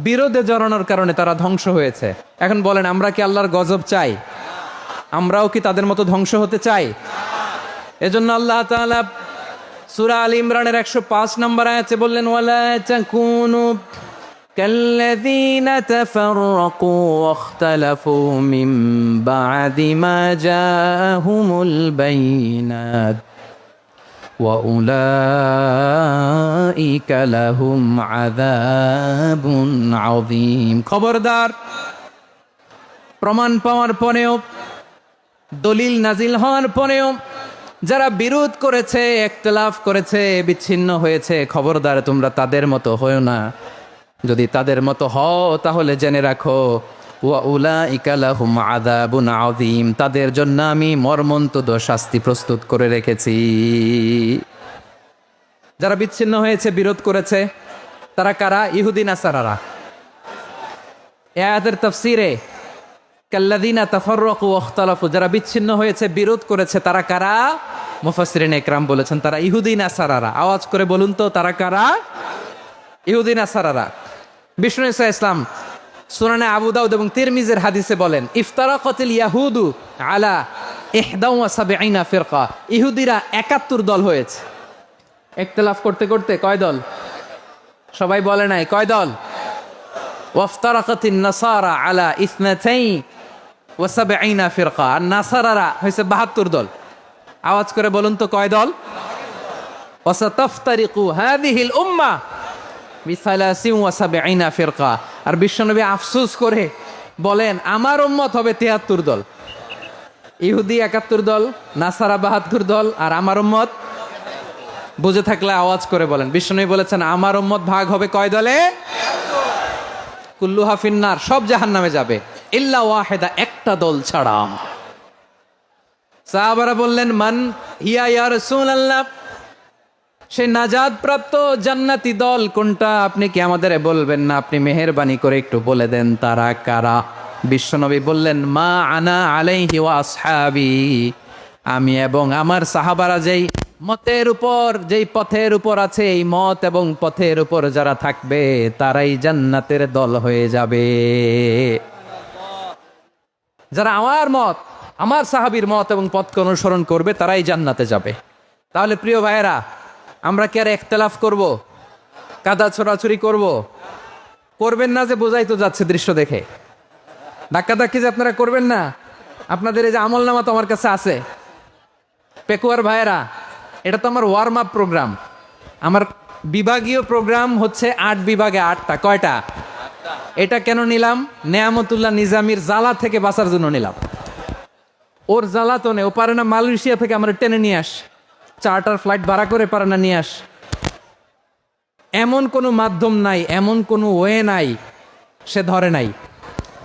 বিরোধে জড়ানোর কারণে তারা ধ্বংস হয়েছে। এখন বলেন, আমরা কি আল্লাহর গজব চাই? আমরাও কি তাদের মতো ধ্বংস হতে চাই? এজন্য আল্লাহ তাআলা সূরা আল ইমরানের 105 নম্বর আয়াতে বললেন ওয়ালা তাকুনু কাল্লাযীনা তাফাররাকু ওয়াখতালাফু মিন বা'দি মা জাআহুমুল বাইনাত ওয়া উলাইকা লাহুম আযাবুন আযীম। খবরদার, প্রমাণ পাওয়ার পরেও, দলিল নাজিল হওয়ার পরেও যারা বিরোধ করেছে, ইখতিলাফ করেছে, বিচ্ছিন্ন হয়েছে, খবরদার তোমরা তাদের মতো হও না। যদি তাদের মতো হও তাহলে জেনে রাখো ওয়া উলাইকা লাহুম আযাবুন আযীম, তাদের জন্য আমি মর্মন্তুদ শাস্তি প্রস্তুত করে রেখেছি। যারা বিচ্ছিন্ন হয়েছে, বিরোধ করেছে, তারা কারা? ইহুদি নাসারারা। এই আয়াতের তাফসীরে কাল্লাযীনা তাফাররাকু ওয়াখতালাফু, যারা বিচ্ছিন্ন হয়েছে, বিরোধ করেছে, তারা কারা? মুফাসসিরিনে ইকরাম বলেছেন তারা ইহুদি নাসারারা। আওয়াজ করে বলুন তো তারা কারা? ইহুদি নাসারারা। বিষ্ণু ঈসা ইসলাম সুনানে আবু দাউদ এবং তিরমিজির হাদিসে বলেন ইফতারাকাতিল ইয়াহুদু আলা 71 ফিরকা, ইহুদিরা 71 দল হয়েছে। ইখতিলাফ করতে করতে কয় দল? সবাই বলে নাই কয় দল? ওয়াফতারাকাতিন নাসারা আলা 72 ফিরকা, আর নাসারারা হয়েছে 72 দল। আওয়াজ করে বলুন তো কয় দল? ওয়াসাতাফতারিকু হাযিহিল উম্মাহ বি73 ফিরকা। আর বিশ্বনবী আফসোস করে বলেন আমার উম্মত হবে 73 দল। ইহুদি 71 দল, নাসারা 72 দল, আর আমার উম্মত, বুঝে থাকলে আওয়াজ করে বলেন। বিশ্বনবী বলেছেন আমার উম্মত ভাগ হবে কয় দলে? কুল্লুহা ফিন্নার, সব জাহান্নামে যাবে, ইল্লা ওয়াহিদা, একটা দল ছাড়া। সাহাবারা বললেন মান হিয়া ইয়া রাসূলুল্লাহ, সেই নাজাত প্রাপ্ত জান্নাতি দল কোনটা? আপনি কি আমাদের বলবেন না? আপনি মেহেরবানি করে একটু বলে দেন তারা কারা। বিশ্বনবী বললেন মা আনা আলাইহি ওয়া আসহাবি, আমি এবং আমার সাহাবারা যেই মতের উপর, যেই পথের উপর আছে, এই মত এবং পথের উপর যারা থাকবে তারাই জান্নাতের দল হয়ে যাবে। যারা আমার মত, আমার সাহাবীর মত এবং পথকে অনুসরণ করবে তারাই জান্নাতে যাবে। তাহলে প্রিয় ভাইয়েরা, আমরা কি আর ইখতিলাফ করব? কাদা ছোড়াছুরি করব? করবেন না যে বোঝাই তো যাচ্ছে দৃশ্য দেখে। ধাক্কাধাক্কি যে আপনারা করবেন না। আপনাদের এই যে আমলনামা তো আমার কাছে আছে। পেকুয়ার ভাইয়েরা, এটা তো আমার ওয়ার্ম আপ প্রোগ্রাম। আমার বিভাগীয় প্রোগ্রাম হচ্ছে 8 বিভাগে 8টা। কয়টা? এটা কেন নিলাম? নেয়ামতুল্লাহ নিজামীর জ্বালা থেকে বাঁচার জন্য নিলাম। ওর জ্বালা তো নেই, ও পারে না মালয়েশিয়া থেকে আমরা টেনে নিয়ে আস, চার্টার ফ্লাইট ভাড়া করে পারে না নিয়ে আস। এমন কোনো মাধ্যম নাই, এমন কোনো ওয়ে নাই, সে ধরে নাই।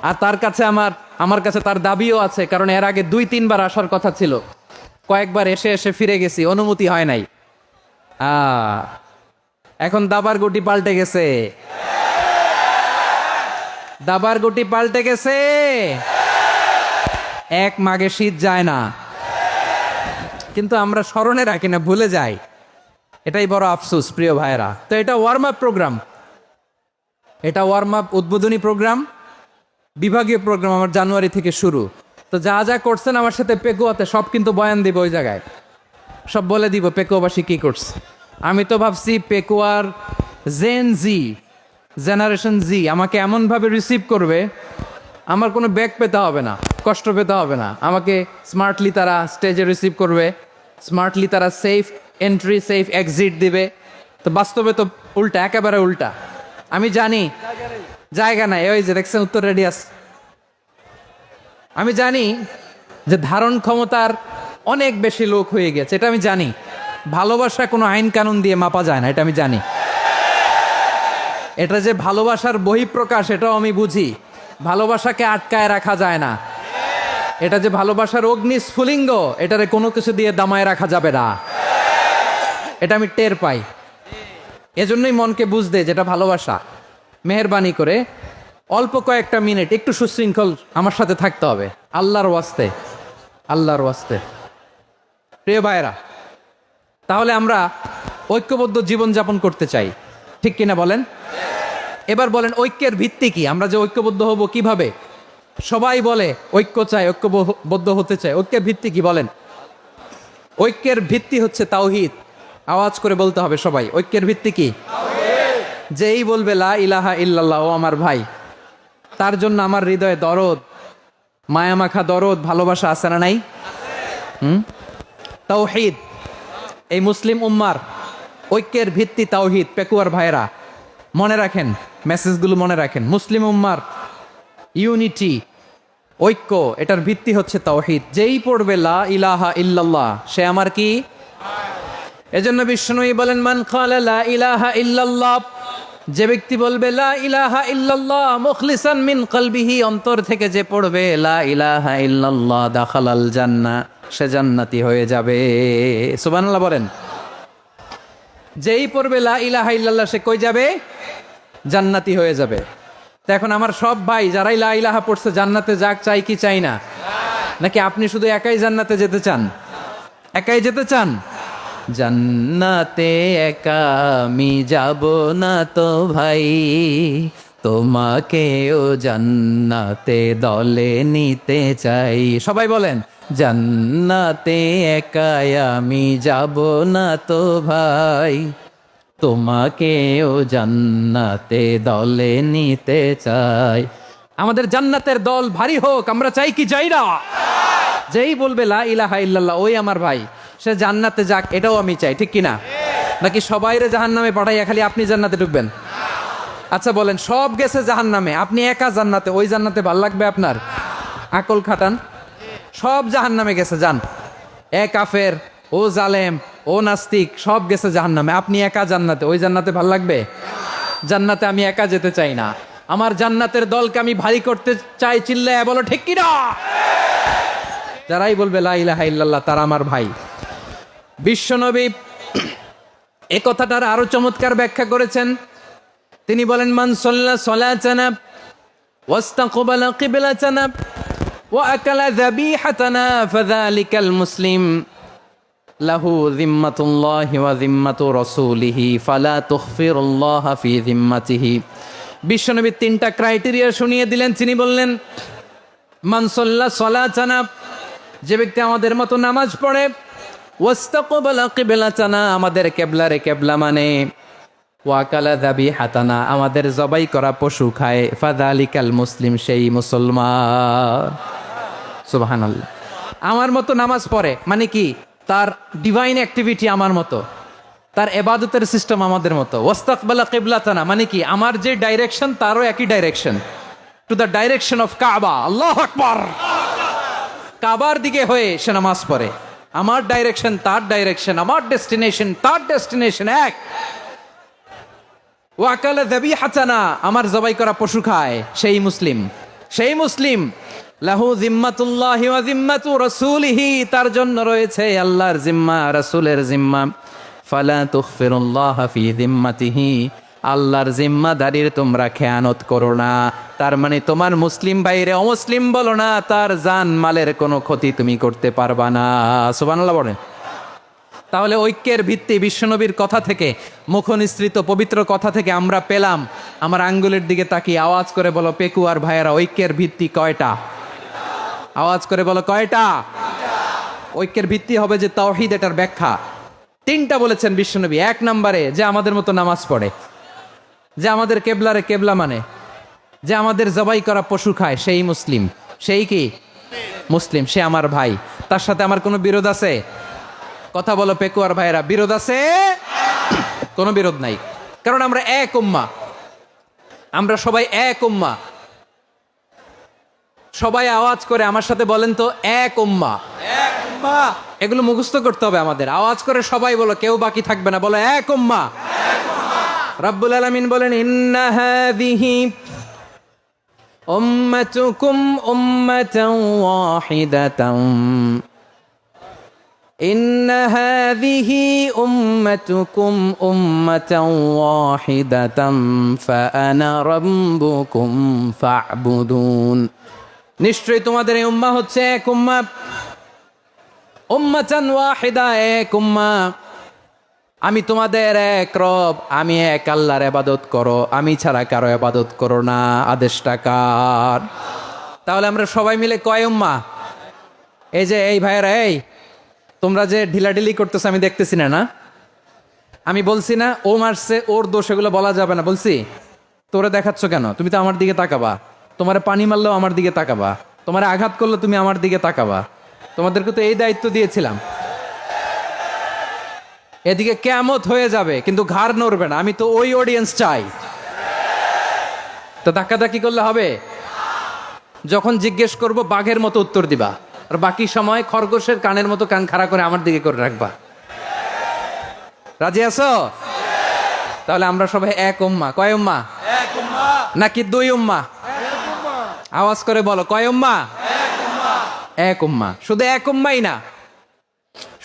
আর তার কাছে আমার কাছে তার দাবিও আছে, কারণ এর আগে 2-3 বার আসার কথা ছিল। কয়েকবার এসে এসে ফিরে গেছি, অনুমতি হয় নাই। এখন দাবার গুটি পাল্টে গেছে, দাবার গুটি পাল্টে গেছে। এক মাঘে শীত যায় না, কিন্তু আমরা স্মরণে রাখি না, ভুলে যাই। এটাই বড় আফসোস প্রিয় ভাইয়েরা। তো এটা ওয়ার্ম আপ প্রোগ্রাম, এটা ওয়ার্ম আপ উদ্বোধনী প্রোগ্রাম, বিভাগীয় প্রোগ্রাম আমার জানুয়ারি থেকে শুরু। তো যা যা করছেন আমার সাথে পেকুয়াতে সব কিন্তু বয়ান দিব, ওই জায়গায় সব বলে দিব পেকুয়াবাসী কি করছে। আমি তো ভাবছি পেকুয়ার জেনারেশন জি আমাকে এমনভাবে রিসিভ করবে, আমার কোনো ব্যাক পেতে হবে না, কষ্ট পেতে হবে না। আমাকে স্মার্টলি তারা স্টেজে রিসিভ করবে, স্মার্টলি তারা সেফ এন্ট্রি, সেফ এক্সিট দিবে। তো বাস্তবে তো উল্টা, একেবারে উল্টা। আমি জানি জায়গা নাই, ওই যে দেখছেন উত্তর রেডিয়াস। আমি জানি যে ধারণ ক্ষমতার অনেক বেশি লোক হয়ে গেছে, এটা আমি জানি। ভালোবাসা কোনো আইন কানুন দিয়ে মাপা যায় না, এটা আমি জানি। এটা যে ভালোবাসার বহিঃপ্রকাশ, এটাও আমি বুঝি। ভালোবাসাকে আটকায় রাখা যায় না। এটা যে ভালোবাসার অগ্নিস্ফুলিঙ্গ, এটারে কোনো কিছু দিয়ে দামায় রাখা যাবে না, এটা আমি টের পাই। এজন্যই মনকে বুঝতে যেটা ভালোবাসা। মেহেরবানি করে অল্প কয়েকটা মিনিট একটু সুশৃঙ্খল আমার সাথে থাকতে হবে, আল্লাহর ওয়াস্তে, আল্লাহর ওয়াস্তে। প্রিয় ভাইয়েরা, তাহলে আমরা ঐক্যবদ্ধ জীবনযাপন করতে চাই, ঠিক কিনা বলেন? এবার বলেন ঐক্যের ভিত্তি কি? আমরা যে ঐক্যবদ্ধ হব কিভাবে? সবাই বলে ঐক্য চাই, ঐক্যবদ্ধ হতে চাই। ঐক্যের ভিত্তি কি বলেন? ঐক্যের ভিত্তি হচ্ছে তাওহীদ। আওয়াজ করে বলতে হবে সবাই। ঐক্যের ভিত্তি কি? যেই বলবে লা ইলাহা ইল্লাল্লাহ, ও আমার ভাই, তার জন্য আমার হৃদয়ে দরদ, মায়ামাখা দরদ, ভালোবাসা আছে না নাই? তাওহীদ, এই মুসলিম উম্মার ঐক্যের ভিত্তি তাওহীদ। পেকুয়ার ভাইরা মনে রাখেন, মেসেজগুলো মনে রাখেন। মুসলিম উম্মার ইউনিটি, ঐক্য, এটার ভিত্তি হচ্ছে তাওহীদ। যেই পড়বে লা ইলাহা ইল্লাল্লাহ, সে আমার কি? এজন্য বিষ্ণুই বলেন, মান ক্বালা লা ইলাহা ইল্লাল্লাহ, যে ব্যক্তি বলবে লা ইলাহা ইল্লাল্লাহ মুখলিসান মিন কলবিহি, অন্তর থেকে যে পড়বে লা ইলাহা ইল্লাল্লাহ, দাখালাল জান্নাহ, সে জান্নাতি হয়ে যাবে। সুবহানাল্লাহ বলেন। যেই পড়বে লা ইলাহা ইল্লাল্লাহ, সে কই যাবে? জান্নাতি হয়ে যাবে। তো এখন আমার সব ভাই যারাই লা ইলাহা পড়ছে জান্নাতে যাক, চাই কি চাই না? নাকি আপনি শুধু একাই জান্নাতে যেতে চান? একাই যেতে চান? জান্নাতে একা আমি যাব না তো ভাই, তোমাকেও জান্নাতে দলে নিতে চাই। সবাই বলেন, জান্নাতে একা আমি যাব না তো ভাই, তোমাকেও জান্নাতে দলে নিতে চাই। আমাদের জান্নাতের দল ভারী হোক, আমরা চাই কি চাই না? যেই বলবে লা ইলাহা ইল্লাল্লাহ, ওই আমার ভাই, সে জান্নাতে যাক, এটাও আমি চাই, ঠিক কিনা? নাকি সবাইরে জাহান্নামে পাঠাইয়া খালি আপনি জান্নাতে ঢুকবেন? আচ্ছা বলেন, সব গেছে জাহান্নামে, আপনি একা জান্নাতে, ওই জান্নাতে ভাল লাগবে আপনার? আকল খাটান। সব জাহান্নামে গেছে, যান। এ কাফের, ও জালেম, ও নাস্তিক, সব গেছে জাহান্নামে, আপনি একা জান্নাতে, ওই জান্নাতে ভাল লাগবে? জান্নাতে আমি একা যেতে চাই না, আমার জান্নাতের দলকে আমি ভারী করতে চাই। চিল্লায় বলো ঠিক কিনা? যারাই বলবে লা ইলাহা ইল্লাল্লাহ, তারা আমার ভাই। বিশ্বনবী এ কথাটার আরো চমৎকার ব্যাখ্যা করেছেন। তিনি বলেন, মান সাল্লা সালাতানা ওয়াস্তাকবালা কিবলাতানা ওয়া আকালা যাবিহাতানা ফাযালিকাল মুসলিম লাহু যিম্মাতুল্লাহি ওয়া যিম্মাতু রাসূলিহি ফালা তুখফিরুল্লাহা ফি যিম্মাতিহি। বিশ্বনবী তিনটা ক্রাইটেরিয়া শুনিয়ে দিলেন। তিনি বললেন, মান সাল্লা সালাতানা, যে ব্যক্তি আমাদের মতো নামাজ পড়ে, ওয়াস্তাকবালা কিবলাতানা, আমাদের কেবলারে কেবলা মানে, ওয়াকালা যাবিহাতানা, আমাদের জবাই করা পশু খায়, ফাযালিকাল মুসলিম, সেই মুসলমান। সুবহানাল্লাহ। আমার মতো নামাজ পড়ে মানে কি? তার ডিভাইন অ্যাক্টিভিটি আমার মতো, তার ইবাদতের সিস্টেম আমাদের মতো। ওয়াস্তাকবালা কিবলাতানা মানে কি? আমার যে ডাইরেকশন তারও একই direction, to the direction of কাবা। আল্লাহু আকবার। কাবার দিকে হয়ে সে নামাজ পড়ে। আমার ডাইরেকশন তার ডাইরেকশন, আমার ডেস্টিনেশন তার ডেস্টিনেশন এক। ওয়াকালা যাবিহাতানা, আমার জবাই করা পশু খায়, সেই মুসলিম, সেই মুসলিম। লাহু যিম্মাতুল্লাহি ওয়া যিম্মাতু রাসূলিহি, তার জন্য রয়েছে আল্লাহর জিম্মা, রাসূলের জিম্মা। ফালা তুখফিরুল্লাহা ফি যিম্মাতিহি, আল্লাহর জিম্মাদারির তোমরা খেয়ানত করো না। তার মানে তোমার মুসলিম ভাইরে অমুসলিম বলো না, তার জান মালের কোনো ক্ষতি তুমি করতে পারবা না। সুবহানাল্লাহ বলেন। তাহলে ঐক্যের ভিত্তি বিশ্বনবীর কথা থেকে, মুখনিসৃত পবিত্র কথা থেকে আমরা পেলাম। আমার আঙ্গুলের দিকে তাকিয়ে আওয়াজ করে বলো পেকুয়ার ভাইয়েরা, ঐক্যের ভিত্তি কয়টা? আওয়াজ করে বলো কয়টা? ঐক্যের ভিত্তি হবে যে তাওহীদ, এটার ব্যাখ্যা তিনটা বলেছেন বিশ্বনবী। এক নম্বরে, যে আমাদের মতো নামাজ পড়ে, যে আমাদের কেবলারে কেবলা মানে, যে আমাদের জবাই করা পশু খায়, সেই মুসলিম। সেই কি? মুসলিম, সে আমার ভাই। তার সাথে আমার কোনো বিরোধ আছে? কথা বলো পেকুয়ার ভাইরা, বিরোধ আছে? কোনো বিরোধ নাই, কারণ আমরা এক উম্মাহ, আমরা সবাই এক উম্মাহ। সবাই আওয়াজ করে আমার সাথে বলেন তো, এক উম্মাহ। এগুলো মুখস্থ করতে হবে আমাদের। আওয়াজ করে সবাই বলো, কেউ বাকি থাকবে না, বলো এক উম্মাহ। রাব্বুল আলামিন বলেন, ইন্না হাযিহি উম্মাতুকুম উম্মাতান ওয়াহিদাতান, ইন্না হাযিহি উম্মাতুকুম উম্মাতান ওয়াহিদাতান ফাআনা রাব্বুকুম ফা'বুদুন। নিশ্চয়ই তোমাদের এই উম্মাহ হচ্ছে এক উম্মাহ, উম্মাতান ওয়াহিদা, এক উম্মাহ। আমি তোমাদের এক রব, আমি এক আল্লাহর ইবাদত করো, আমি ছাড়া কারো ইবাদত করো না। আদেশটা কার? তাহলে আমরা সবাই মিলে কয় উম্মাহ? এই যে এই ভাইয়েরা, এই তোমরা যে ঢিলাঢিলি করতেছো আমি দেখতেছি না, না? আমি বলছি না ও মারছে ওর দোষ, এগুলো বলা যাবে না। বলছি তোরে দেখাচ্ছ কেন? তুমি তো আমার দিকে তাকাবা। তোমারে পানি মারলেও আমার দিকে তাকাবা, তোমারে আঘাত করলে তুমি আমার দিকে তাকাবা। তোমাদেরকে তো এই দায়িত্ব দিয়েছিলাম। এদিকে কিয়ামত হয়ে যাবে কিন্তু ঘাড় নড়বে না, আমি তো ওই অডিয়েন্স চাই। তো ধাক্কাধাক্কি করলে হবে? যখন জিজ্ঞেস করব বাঘের মতো উত্তর দিবা, আর বাকি সময় খরগোশের কানের মতো কান খাড়া করে আমার দিকে করে রাখবা। রাজি আছো? তাহলে আমরা সবাই এক উম্মা। কয় উম্মা? নাকি দুই উম্মা? আওয়াজ করে বলো, কয় উম্মা? এক উম্মা। শুধু এক উম্মাই না,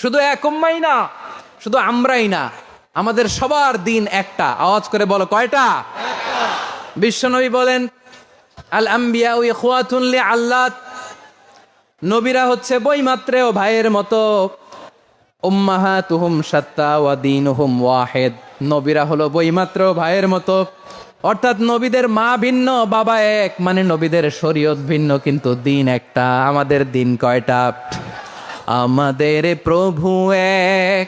শুধু এক উম্মাই না, শুধু আমরাই না, আমাদের সবার দিন একটা। আওয়াজ করে বলো, কয়টা? বিশ্বনবী বলেন, আল আম্বিয়া ইখওয়াতুন লিআল্লাত, নবীরা হচ্ছে বইমাত্রেও ভাইয়ের মতো। উম্মাহাতুহুম শাত্তা ওয়া দীনুহুম ওয়াহিদ, নবীরা হলো বইমাত্রেও ভাইয়ের মতো। অর্থাৎ নবীদের মা ভিন্ন, বাবা এক, মানে নবীদের শরীয়ত ভিন্ন কিন্তু দিন একটা। আমাদের দিন কয়টা? আমাদের প্রভু এক,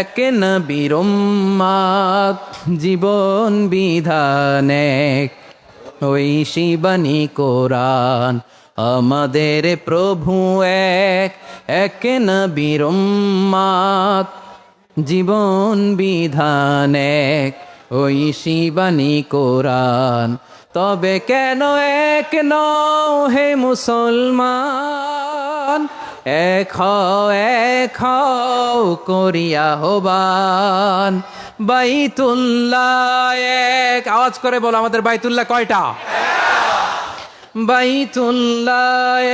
এক নবীর উম্মত, জীবন বিধান এক, ওই শিবানী কোরআন। আমাদের প্রভু এক, এক নবীর উম্মত, জীবন বিধান এক, ওই শিবানী কোরআন। তবে কেন এক নও হে মুসলমান? এক হও করিয়া আহ্বান। বাইতুল্লাহ এক, আওয়াজ করে বলো, আমাদের বাইতুল্লাহ কয়টা? বাইতুল্লাহ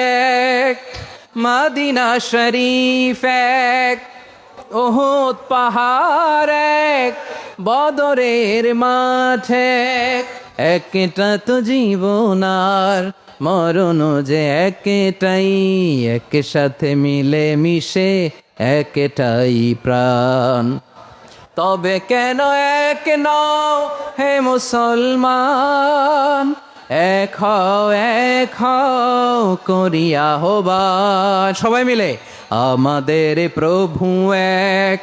এক, মদিনা শরীফ এক, উহুদ পাহাড় এক, বদরের মাঠ এক। একটা তো জীবন আর মরণ যে একটাই, একসাথে মিলে মিশে একটাই প্রাণ। তবে কেন এক নও হে মুসলমান? এক হও করিয়া আহ্বান। সবাই মিলে, আমাদের প্রভু এক,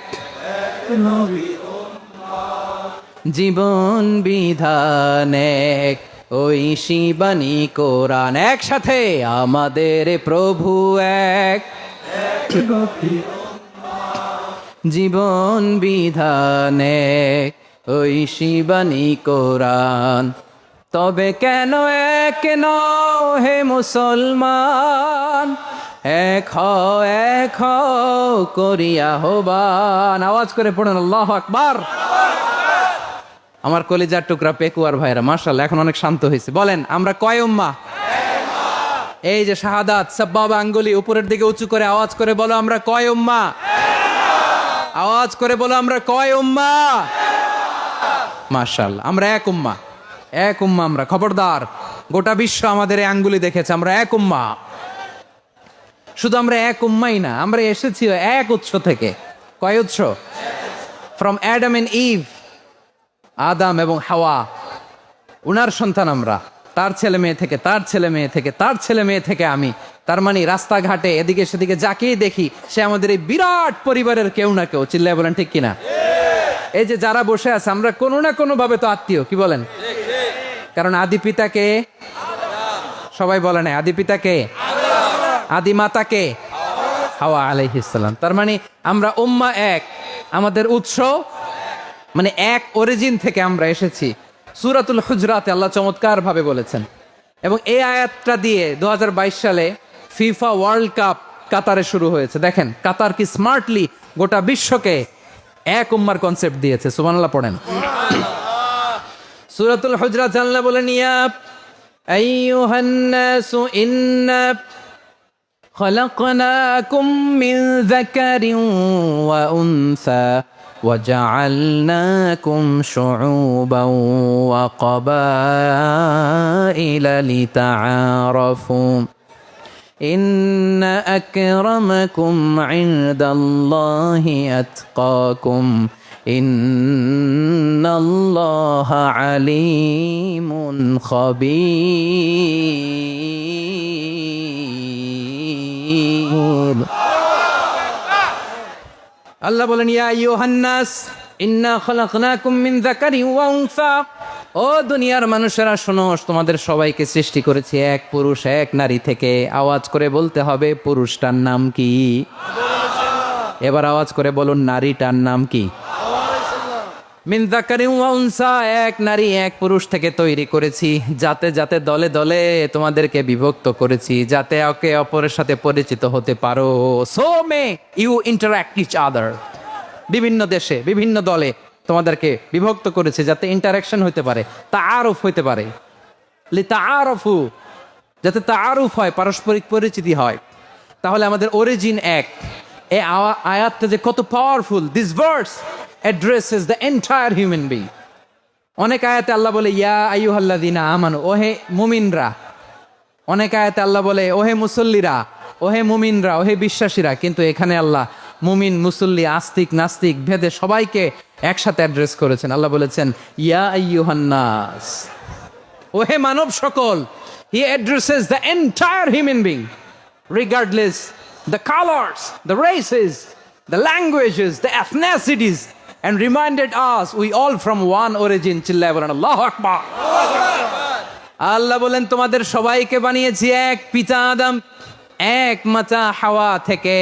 জীবন বিধান এক, ওই শিবানী কোরআন। একসাথে, আমাদের প্রভু এক, জীবন বিধান এক, ওই শিবানী কোরআন। তবে কেন এক নও হে মুসলমান? এক হও করিয়া আহ্বান। আওয়াজ করে পড়ুন আল্লাহু আকবার। আমার কলিজার টুকরা পেকুয়ার ভাইরা মাশাআল্লাহ এখন অনেক শান্ত হয়েছে। বলেন, আমরা কয় উম্মা? এই যে শাহাদাত সাব্বাবা আঙ্গুলি উপরের দিকে উঁচু করে আওয়াজ করে বলো, আমরা কয় উম্মা? আওয়াজ করে বলো, আমরা কয় উম্মা? মাশাআল্লাহ, আমরা এক উম্মা। এক উম্মা আমরা। খবরদার, গোটা বিশ্ব আমাদের এই আঙ্গুলি দেখেছে, আমরা এক উম্মা। শুধু আমরা এক উম্মাই না, আমরা এসেছি এক উৎস থেকে। কয় উৎস? ফ্রম অ্যাডাম এন্ড ইভ, আদাম এবং হাওয়া, উনার সন্তান আমরা। তার ছেলে মেয়ে থেকে, তার ছেলে মেয়ে থেকে, তার ছেলে মেয়ে থেকে আমি। তার মানে রাস্তাঘাটে এদিকে সেদিকে যাকেই দেখি সে আমাদের এই বিরাট পরিবারের কেউ না কেউ। চিল্লায় বলেন ঠিক কিনা? এই যে যারা বসে আছে, আমরা কোনো না কোনো ভাবে তো আত্মীয়। কি বলেন? কারণ আদি পিতাকে, সবাই বলে না, আদি পিতাকে, আদি মাতাকে হাওয়া আলাইহিস সালাম। তার মানে আমরা উম্মা এক, আমাদের উৎস মানে এক অরিজিন থেকে আমরা এসেছি। সূরাতুল হুজরাতে আল্লাহ চমৎকার ভাবে বলেছেন। এবং এই আয়াতটা দিয়ে 2022 সালে ফিফা ওয়ার্ল্ড কাপ কাতারে শুরু হয়েছে। দেখেন কাতার কি স্মার্টলি গোটা বিশ্বকে এক উম্মার কনসেপ্ট দিয়েছে। সুবহানাল্লাহ পড়েন। সূরাতুল হুজরাত আল্লাহ বলেন, ইয়া আইয়ুহান নাসু ইন্না খলাকনাকুম মিন যাকারিন ওয়া উনসা وجعلناكم شعوبا وقبائل لتعارفوا إن أكرمكم عند الله أتقاكم إن الله عليم خبير। আল্লাহ বলেন, ইয়া আইয়ুহান নাস, ইন্না খলাকনাকুম মিন যাকারিন ওয়া উনসা, ও দুনিয়ার মানুষেরা শোনো, তোমাদের সবাইকে সৃষ্টি করেছি এক পুরুষ এক নারী থেকে। আওয়াজ করে বলতে হবে পুরুষটার নাম কি? এবার আওয়াজ করে বলুন নারীটার নাম কি? মিন যাকারিন ওয়া উনসা, এক নারী এক পুরুষ থেকে তৈরি করেছি, যাতে যাতে দলে দলে তোমাদেরকে বিভক্ত করেছি, যাতে একে অপরের সাথে পরিচিত হতে পারো। So may you interact each other. বিভিন্ন দেশে বিভিন্ন দলে তোমাদেরকে বিভক্ত করেছে যাতে ইন্টারাকশন হতে পারে, তাআরুফ হতে পারে। লিতাআরফু, যাতে তাআরুফ হয়, পারস্পরিক পরিচিতি হয়। তাহলে আমাদের অরিজিন এক। এই আয়াতটা যে কত powerful! This verse addresses the entire human being. অনেক আয়াতে আল্লাহ বলে ইয়া আইয়ুহাল্লাযীনা আমানু, ওহে মুমিনরা। অনেক আয়াতে আল্লাহ বলে ওহে মুসল্লিরা, ওহে মুমিনরা, ওহে বিশ্বাসীরা। কিন্তু এখানে আল্লাহ মুমিন মুসল্লি আস্তিক নাস্তিক ভেদে সবাইকে একসাথে অ্যাড্রেস করেছেন। আল্লাহ বলেছেন ইয়া আইয়ুহান নাস, ওহে মানব সকল। হি addresses the entire human being regardless the colours, the races, the languages, the এথনিসিটিস, and reminded us we all from one origin. চিল্লায় বলেন আল্লাহু আকবার। আল্লাহ বলেন তোমাদের সবাইকে বানিয়েছি এক পিতা আদম, এক মাতা হাওয়া থেকে,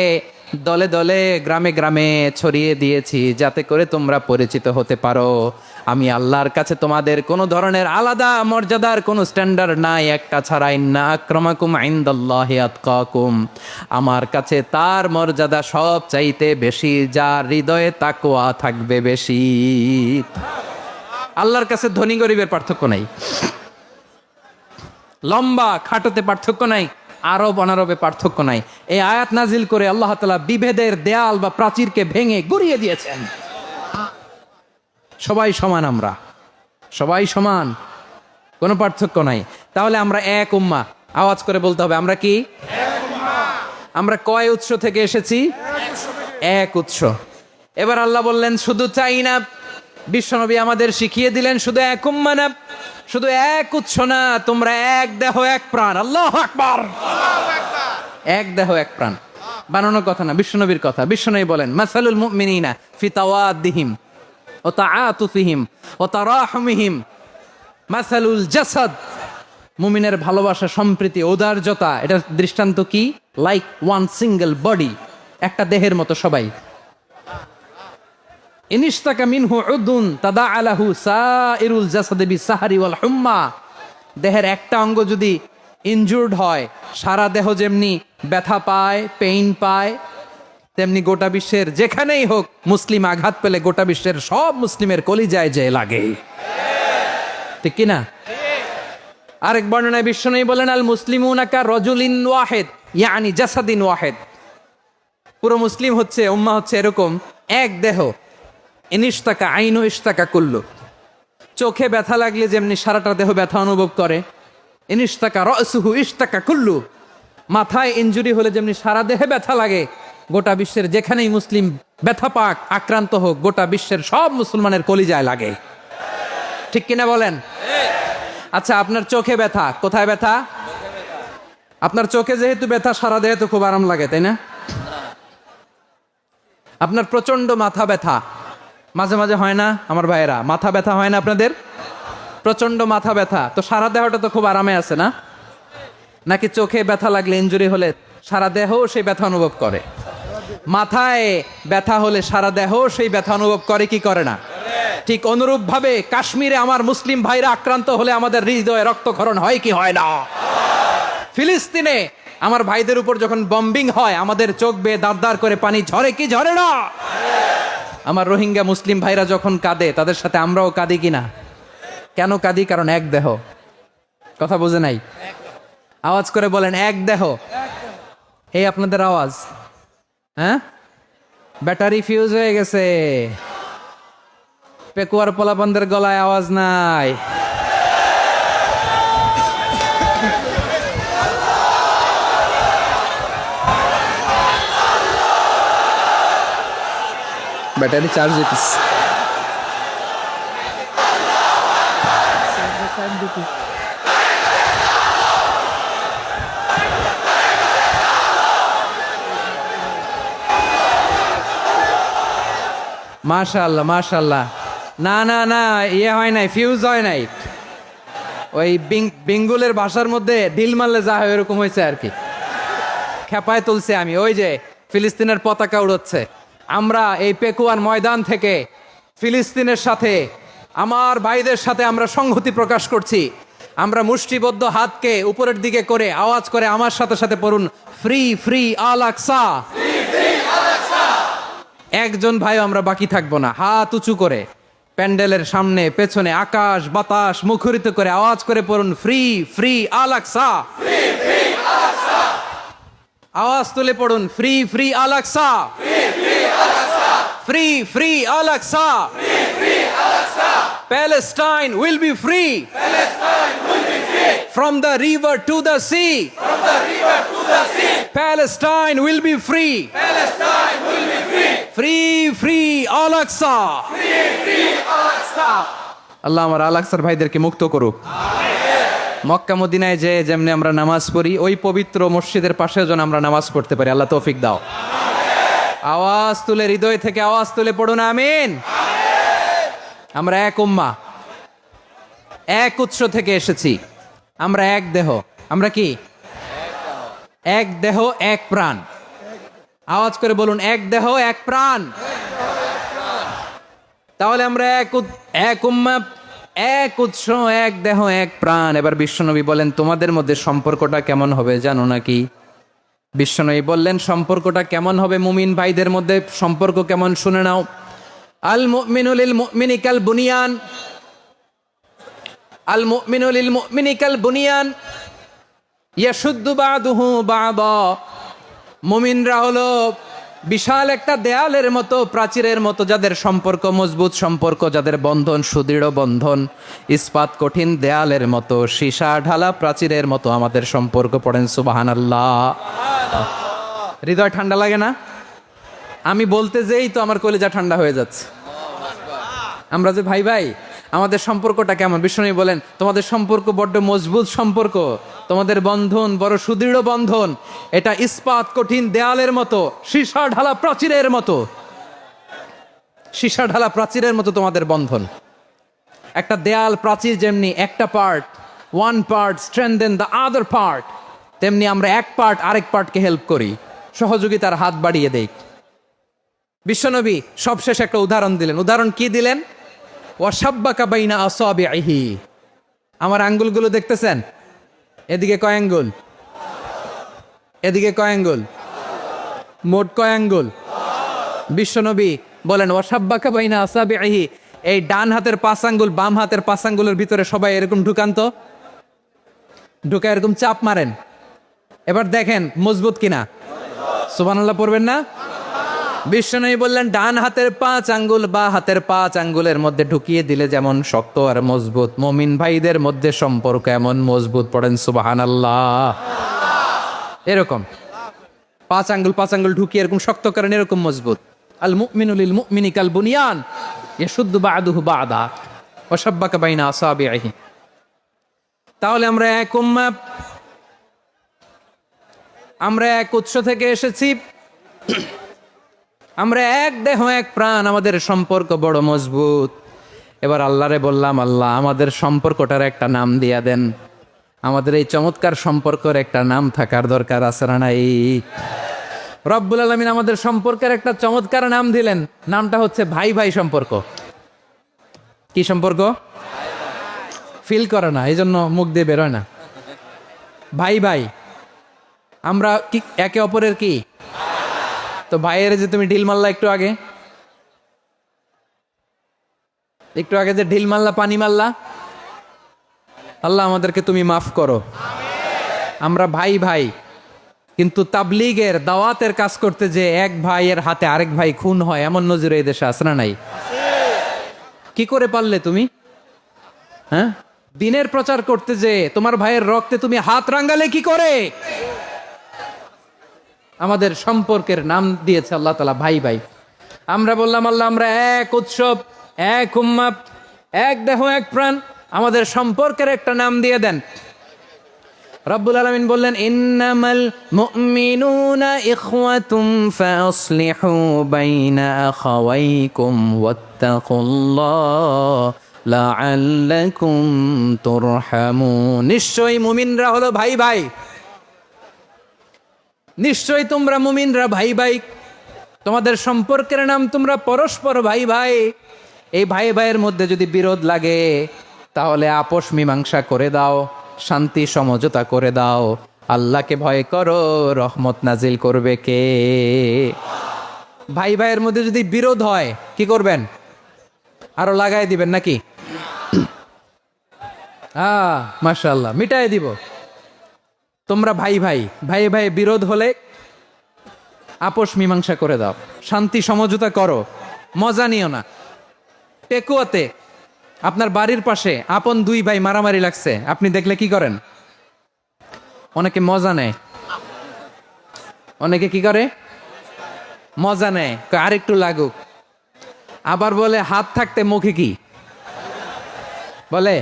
দলে দলে গ্রামে গ্রামে ছড়িয়ে দিয়েছি যাতে করে তোমরা পরিচিত হতে পারো। আমি আল্লাহর কাছে তোমাদের কোনো ধরনের আলাদা মর্যাদার কোনো স্ট্যান্ডার্ড নাই একটা ছাড়া। ইন্না আক্রামাকুম ইনদাল্লাহি আতকাকুম, আমার কাছে তার মর্যাদা সব চাইতে বেশি যার হৃদয়ে তাকওয়া থাকবে বেশি। আল্লাহর কাছে ধনী গরিবের পার্থক্য নাই, লম্বা খাটোতে পার্থক্য নাই, আরব অনারবে পার্থক্য নাই। এই আয়াত নাজিল করে আল্লাহ তাআলা বিভেদের দেয়াল বা প্রাচীরকে ভেঙে গুড়িয়ে দিয়েছেন। সবাই সমান, আমরা সবাই সমান, কোনো পার্থক্য নাই। তাহলে আমরা এক উম্মাহ। আওয়াজ করে বলতে হবে আমরা কি? আমরা কয় উৎস থেকে এসেছি? এক উৎস। এবার আল্লাহ বললেন শুধু চাই না, বিশ্বনবী আমাদের শিখিয়ে দিলেন শুধু এক উম্মাহ না, শুধু এক উৎস না, তোমরা এক দেহ এক প্রাণ। আল্লাহু আকবার। এক দেহ এক প্রাণ বানানোর কথা না, বিশ্বনবীর কথা। বিশ্বনবী বলেন মাসালুল মুমিনিনা ফি তাওয়াদ্দিহিম ওয়া তাআতুফিহিম ওয়া তারাহুমিহিম মাসালুল জাসাদ। মুমিনের ভালোবাসা, সম্প্রীতি, ঔদার্যতা, এটার দৃষ্টান্ত কি? লাইক ওয়ান সিঙ্গেল বডি, একটা দেহের মতো সবাই। ইনিশতাকা মিনহু উদুন তাদাআ লাহু সাইরুল জাসাদি বিসাহরি ওয়াল হুম্মা। দেহের একটা অঙ্গ যদি ইনজুর্ড হয়, সারা দেহ যেমনি ব্যথা পায়, পেইন পায়, তেমনি গোটা বিশ্বের যেখানেই হোক মুসলিম আঘাত পেলে গোটা বিশ্বের সব মুসলিমের কলিজায় যে লাগে, ঠিক কিনা? আরেক বর্ণনায় বিশ্বনবী বলেন আল মুসলিমুনা কা রাজুলিন ওয়াহিদ ইয়ানি জাসাদিন ওয়াহিদ। পুরো মুসলিম হচ্ছে, উম্মাহ হচ্ছে এরকম এক দেহ। ইনিশতাকা আইনু ইশতাকা কুল্লু, চোখে ব্যথা লাগলে যেমনি সারাটা দেহ ব্যথা অনুভব করে, ইনিশতাকা রাসুহু ইশতাকা কুল্লু, মাথায় ইনজুরি হলে যেমনি সারা দেহে ব্যথা লাগে, গোটা বিশ্বের যেখানেই মুসলিম ব্যথা পাক, আক্রান্ত হোক, গোটা বিশ্বের সব মুসলমানের কলিজায় লাগে, ঠিক কিনা বলেন? আচ্ছা, আপনার চোখে ব্যথা, কোথায় ব্যথা? আপনার চোখে যেহেতু ব্যথা, সারা দেহে তো খুব আরাম লাগে, তাই না? আপনার প্রচন্ড মাথা ব্যথা মাঝে মাঝে হয় না আমার ভাইয়েরা? মাথা ব্যথা হয় না আপনাদের? প্রচন্ড মাথা ব্যথা, তো সারা দেহটা তো খুব আরামে আছে না? নাকি চোখে ব্যথা লাগলে, ইনজুরি হলে সারা দেহ সেই ব্যথা অনুভব করে? মাথায় ব্যথা হলে সারা দেহ সেই ব্যথা অনুভব করে কি করে না? ঠিক অনুরূপ ভাবে কাশ্মীরে আমার মুসলিম ভাইরা আক্রান্ত হলে আমাদের হৃদয়ে রক্তক্ষরণ হয় কি হয় না? ফিলিস্তিনে আমার ভাইদের উপর যখন বম্বিং হয় আমাদের চোখ বেয়ে দাঁড় দাঁড় করে পানি ঝরে কি ঝরে না? আমার রোহিঙ্গা মুসলিম ভাইরা যখন কাঁদে তাদের সাথে আমরাও কাঁদি কিনা? কেন কাঁদি? কারণ এক দেহ। কথা বুঝে নাই? আওয়াজ করে বলেন এক দেহ। এই আপনাদের আওয়াজ, হ্যাঁ? ব্যাটারি ফিউজ হয়ে গেছে, পেকুয়ার পোলাপানদের গলায় আওয়াজ নাই। ব্যাটারি চার্জ হইতেছে। মাশাআল্লাহ মাশাআল্লাহ। না না না, ইয়ে হয় নাই, ফিউজ হয় নাই। ওই বেঙ্গলের ভাষার মধ্যে ঢিল মারলে যা হয় এরকম হয়েছে আর কি। খেপায় তুলছে আমি, ওই যে ফিলিস্তিনের পতাকা উড়োচ্ছে। আমরা এই পেকুয়ার ময়দান থেকে ফিলিস্তিনের সাথে, আমার ভাইদের সাথে আমরা সংহতি প্রকাশ করছি। আমরা মুষ্টিবদ্ধ হাতকে উপরের দিকে করে আওয়াজ করে আমার সাথে সাথে পড়ুন, ফ্রি ফ্রি আল আকসা। একজন ভাই আমরা বাকি থাকবো না, হাত উঁচু করে প্যান্ডেলের সামনে পেছনে আকাশ বাতাস মুখরিত করে আওয়াজ করে পড়ুন, ফ্রি ফ্রি আল আকসা। আওয়াজ তুলে পড়ুন, free free Al Aqsa, free free Al Aqsa. Palestine will be free from the river to the sea. Palestine will be free. Free free Al Aqsa. আল্লাহ আমার আল আকসার ভাইদেরকে মুক্ত করুক। মক্কা মদিনায় যে যেমনি আমরা নামাজ পড়ি, ওই পবিত্র মসজিদের পাশে যেন আমরা নামাজ পড়তে পারি। আল্লাহ তৌফিক দাও। আওয়াজ তুলে, হৃদয় থেকে আওয়াজ তুলে পড়ুন আমিন। আমরা এক উম্মাহ, এক উৎস থেকে এসেছি। আমরা এক দেহ। আমরা কি? এক দেহ এক প্রাণ। আওয়াজ করে বলুন, এক দেহ এক প্রাণ। তাহলে আমরা এক উম্মাহ, এক উৎস, এক দেহ এক প্রাণ। এবার বিশ্বনবী বলেন, তোমাদের মধ্যে সম্পর্কটা কেমন হবে জানো নাকি? বিশ্বনবী বললেন, সম্পর্কটা কেমন হবে মুমিন ভাইদের মধ্যে, সম্পর্ক কেমন শুনে নাও। আল মুমিনু লিল মুমিনি কাল বুনিয়ান, আল মুমিনু লিল মুমিনি কাল বুনিয়ান ইয়াশুদ্দু বাদুহু বাদা। মুমিনরা হলো বিশাল একটা দেয়ালের মতো, প্রাচীরের মতো, যাদের সম্পর্ক মজবুত সম্পর্ক, যাদের বন্ধন সুদৃঢ় বন্ধন, ইস্পাত কঠিন দেয়ালের মতো, সীসা ঢালা প্রাচীরের মতো আমাদের সম্পর্ক। পড়েন সুবহানাল্লাহ। হৃদয় ঠান্ডা লাগে না? আমি বলতে যেই তো আমার কলিজা ঠান্ডা হয়ে যাচ্ছে। আমরা যে ভাই ভাই, আমাদের সম্পর্কটা কেমন? বিষ্ণু বলেন, তোমাদের সম্পর্ক বড্ড মজবুত সম্পর্ক, তোমাদের বন্ধন বড় সুদৃঢ় বন্ধন। এটা ইস্পাত কঠিন দেয়ালের মতো, সীসা ঢালা প্রাচীরের মতো, সীসা ঢালা প্রাচীরের মতো তোমাদের বন্ধন। একটা দেয়াল প্রাচীর যেমনি একটা part, one part strengthen the other part, তেমনি আমরা এক পার্ট আরেক পার্টকে হেল্প করি, সহযোগিতার হাত বাড়িয়ে দেই। বিশ্বনবী সবশেষ একটা উদাহরণ দিলেন। উদাহরণ কি দিলেন? ওয়াসাব্বাকা বাইনা আসাবিহি। আমার আঙ্গুলগুলো দেখতেছেন? এদিকে কয় আঙ্গুল? এদিকে কয় আঙ্গুল? মোট কয় আঙ্গুল? বিশ্বনবী বলেন, ওয়াসাব্বাকা বাইনা আসাবিহি। এই ডান হাতের 5 আঙ্গুল বাম হাতের 5 আঙ্গুলের ভিতরে সবাই এরকম ঢুকান্ত, ঢুকা এরকম চাপ মারেন। এবার দেখেন মজবুত কিনা। সুবহানাল্লাহ পড়বেন না? বিশ্বনবী বললেন, ডান হাতের 5 আঙ্গুল বা হাতের 5 আঙ্গুলের মধ্যে ঢুকিয়ে দিলে যেমন শক্ত আর মজবুত, মুমিন ভাইদের মধ্যে সম্পর্ক এমন মজবুত। পড়েন সুবহানাল্লাহ। এরকম 5 আঙ্গুল ঢুকিয়ে এরকম শক্ত করেন, এরকম মজবুত। আল মুমিনু লিল মুমিনি কাল বুনিয়ান ইয়াশুদ্দু বাদুহু বাদা ওয়াসাব্বাকা বাইনা আসাবিহি। তাহলে আমরা এক উম্মাহ, আমরা এক উৎস থেকে এসেছি, আমরা এক দেহ এক প্রাণ, আমাদের সম্পর্ক বড় মজবুত। এবার আল্লাহরে বললাম, আল্লাহ আমাদের সম্পর্কটার একটা নাম দিয়া দেন। আমাদের এই চমৎকার সম্পর্কের একটা নাম থাকার দরকার আছে না নাই? রব্বুল আলামিন আমাদের সম্পর্কের একটা চমৎকার নাম দিলেন। নামটা হচ্ছে ভাই ভাই সম্পর্ক। কি সম্পর্ক? ফিল করে না, এই জন্য মুখ দিয়ে বেরোয় না। ভাই ভাই, আমরা কি একে অপরের কি? তো ভাইয়ের যে তুমি ঢিল মারলা একটু আগে, যে ঢিল মারলা, পানি মারলা, আল্লাহ আমাদেরকে তুমি মাফ করো। আমরা ভাই ভাই, কিন্তু তাবলীগের দাওয়াতের কাজ করতে যে এক ভাইয়ের হাতে আরেক ভাই খুন হয়, এমন নজির এই দেশে আছে না নাই? কি করে পারলে তুমি? হ্যাঁ, দিনের প্রচার করতে যে তোমার ভাইয়ের রক্তে তুমি হাত রাঙ্গালে কি করে? আমাদের সম্পর্কের নাম দিয়েছে আল্লাহ তাআলা ভাই ভাই। আমরা বললাম, আল্লাহ আমরা এক উৎসব, এক উম্মাহ, এক দেহ এক প্রাণ, আমাদের সম্পর্কের একটা নাম দিয়ে দেন। রব্বুল আলামিন বললেন ইন্নামাল মুমিনুনা ইখওয়াতুম ফাসলিহু বাইনা আখাওয়াইকুম ওয়াত্তাকুল্লাহ লাআল্লাকুম তুরহামুন। নিশ্চয়ই মুমিনরা হলো ভাই ভাই, নিশ্চয়ই তোমরা মুমিনরা ভাই ভাই, তোমাদের সম্পর্কের নাম তোমরা পরস্পর ভাই ভাই। এই ভাই ভাইয়ের মধ্যে যদি বিরোধ লাগে তাহলে আপোষ মীমাংসা করে দাও, শান্তি সমঝোতা করে দাও। আল্লাহকে ভয় করো, রহমত নাজিল করবে কে? ভাই ভাইয়ের মধ্যে যদি বিরোধ হয় কি করবেন? আরো লাগাই দিবেন নাকি? মাশাআল্লাহ, মিটাই দিব। তোমরা ভাই ভাই, ভাই ভাই বিরোধ হলে আপোষ মীমাংসা করে দাও, শান্তি সমঝোতা করো, মজা নিও না। টেকুয়াতে আপনার বাড়ির পাশে আপন দুই ভাই মারামারি লাগছে, আপনি দেখলে কি করেন? অনেকে মজা নেয়, অনেকে কি করে? মজা নেয়, আরেকটু লাগুক। আবার বলে হাত থাকতে মুখে কি বলে?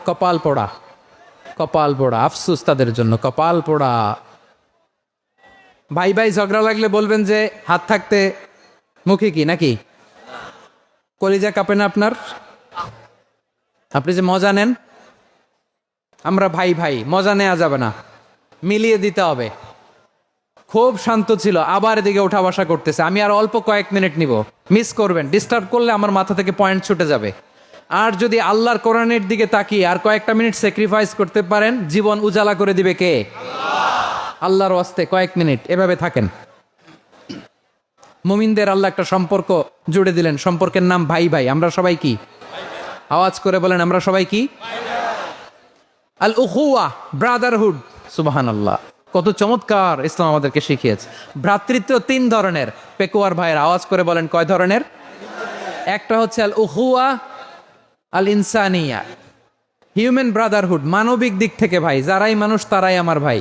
কপাল পোড়া, কপাল পোড়া, আফসোস তাদের জন্য, কপাল পোড়া। ভাই ভাই ঝগড়া লাগলে বলবেন যে হাত থাকতে মুখে কি, নাকি? কলিজা কাঁপে না আপনার? আপনি যে মজা নেন, আমরা ভাই ভাই, মজা নেওয়া যাবে না, মিলিয়ে দিতে হবে। খুব শান্ত ছিল, আবার এদিকে উঠা বসা করতেছে। আমি আর অল্প কয়েক মিনিট নিব, মিস করবেন। ডিস্টার্ব করলে আমার মাথা থেকে পয়েন্ট ছুটে যাবে। আর যদি আল্লাহর কোরআনের দিকে তাকিয়ে আর কয়েকটা মিনিট স্যাক্রিফাইস করতে পারেন, জীবন উজালা করে দিবে কে? আল্লাহর ওয়াস্তে কয়েক মিনিট এভাবে থাকেন। মুমিনদের আল্লাহ একটা সম্পর্ক জুড়ে দিলেন, সম্পর্কের নাম ভাই ভাই। আমরা সবাই কি? আওয়াজ করে বলেন, আমরা সবাই কি? আল উখুয়া, ব্রাদারহুড। সুবহানাল্লাহ, কত চমৎকার ইসলাম আমাদেরকে শিখিয়েছে। ভ্রাতৃত্ব তিন ধরনের। পেকুয়ার ভাইয়ের আওয়াজ করে বলেন, কয় ধরনের? একটা হচ্ছে আল উখুয়া আল ইনসানিয়া, হিউম্যান ব্রাদারহুড, মানবিক দিক থেকে ভাই, যারাই মানুষ তারাই আমার ভাই।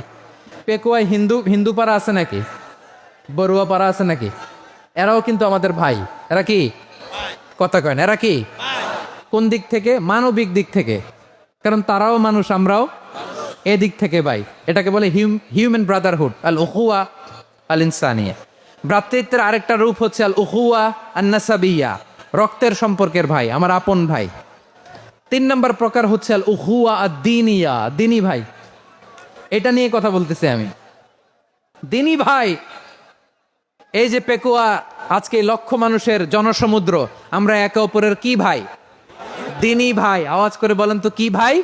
পেকুয়ায় হিন্দু পাড়া আছে নাকি? বড়ুয়া পাড়া আছে নাকি? এরাও কিন্তু আমাদের ভাই। এরা কি? কথা কয় না, এরা কি? কোন দিক থেকে? মানবিক দিক থেকে, কারণ তারাও মানুষ, আমরাও এদিক থেকে ভাই। এটাকে বলে হিউম্যান ব্রাদারহুড, আল উখুয়া আল ইনসানিয়া। ভ্রাতৃত্বের আরেকটা রূপ হচ্ছে আল উখুয়া আন নাসাবিয়া, রক্তের সম্পর্কের ভাই, আমার আপন ভাই। 3 নম্বর প্রকার হচ্ছে আল উখুয়া আদ দ্বীনিয়া, দ্বীনি ভাই। এটা নিয়ে কথা বলতেছি আমি, দ্বীনি ভাই। এই যে পেকুয়া, আজকে লক্ষ মানুষের জনসমুদ্র, আমরা একে অপরের কি ভাই? দ্বীনি ভাই। আওয়াজ করে বলেন তো, কি ভাই?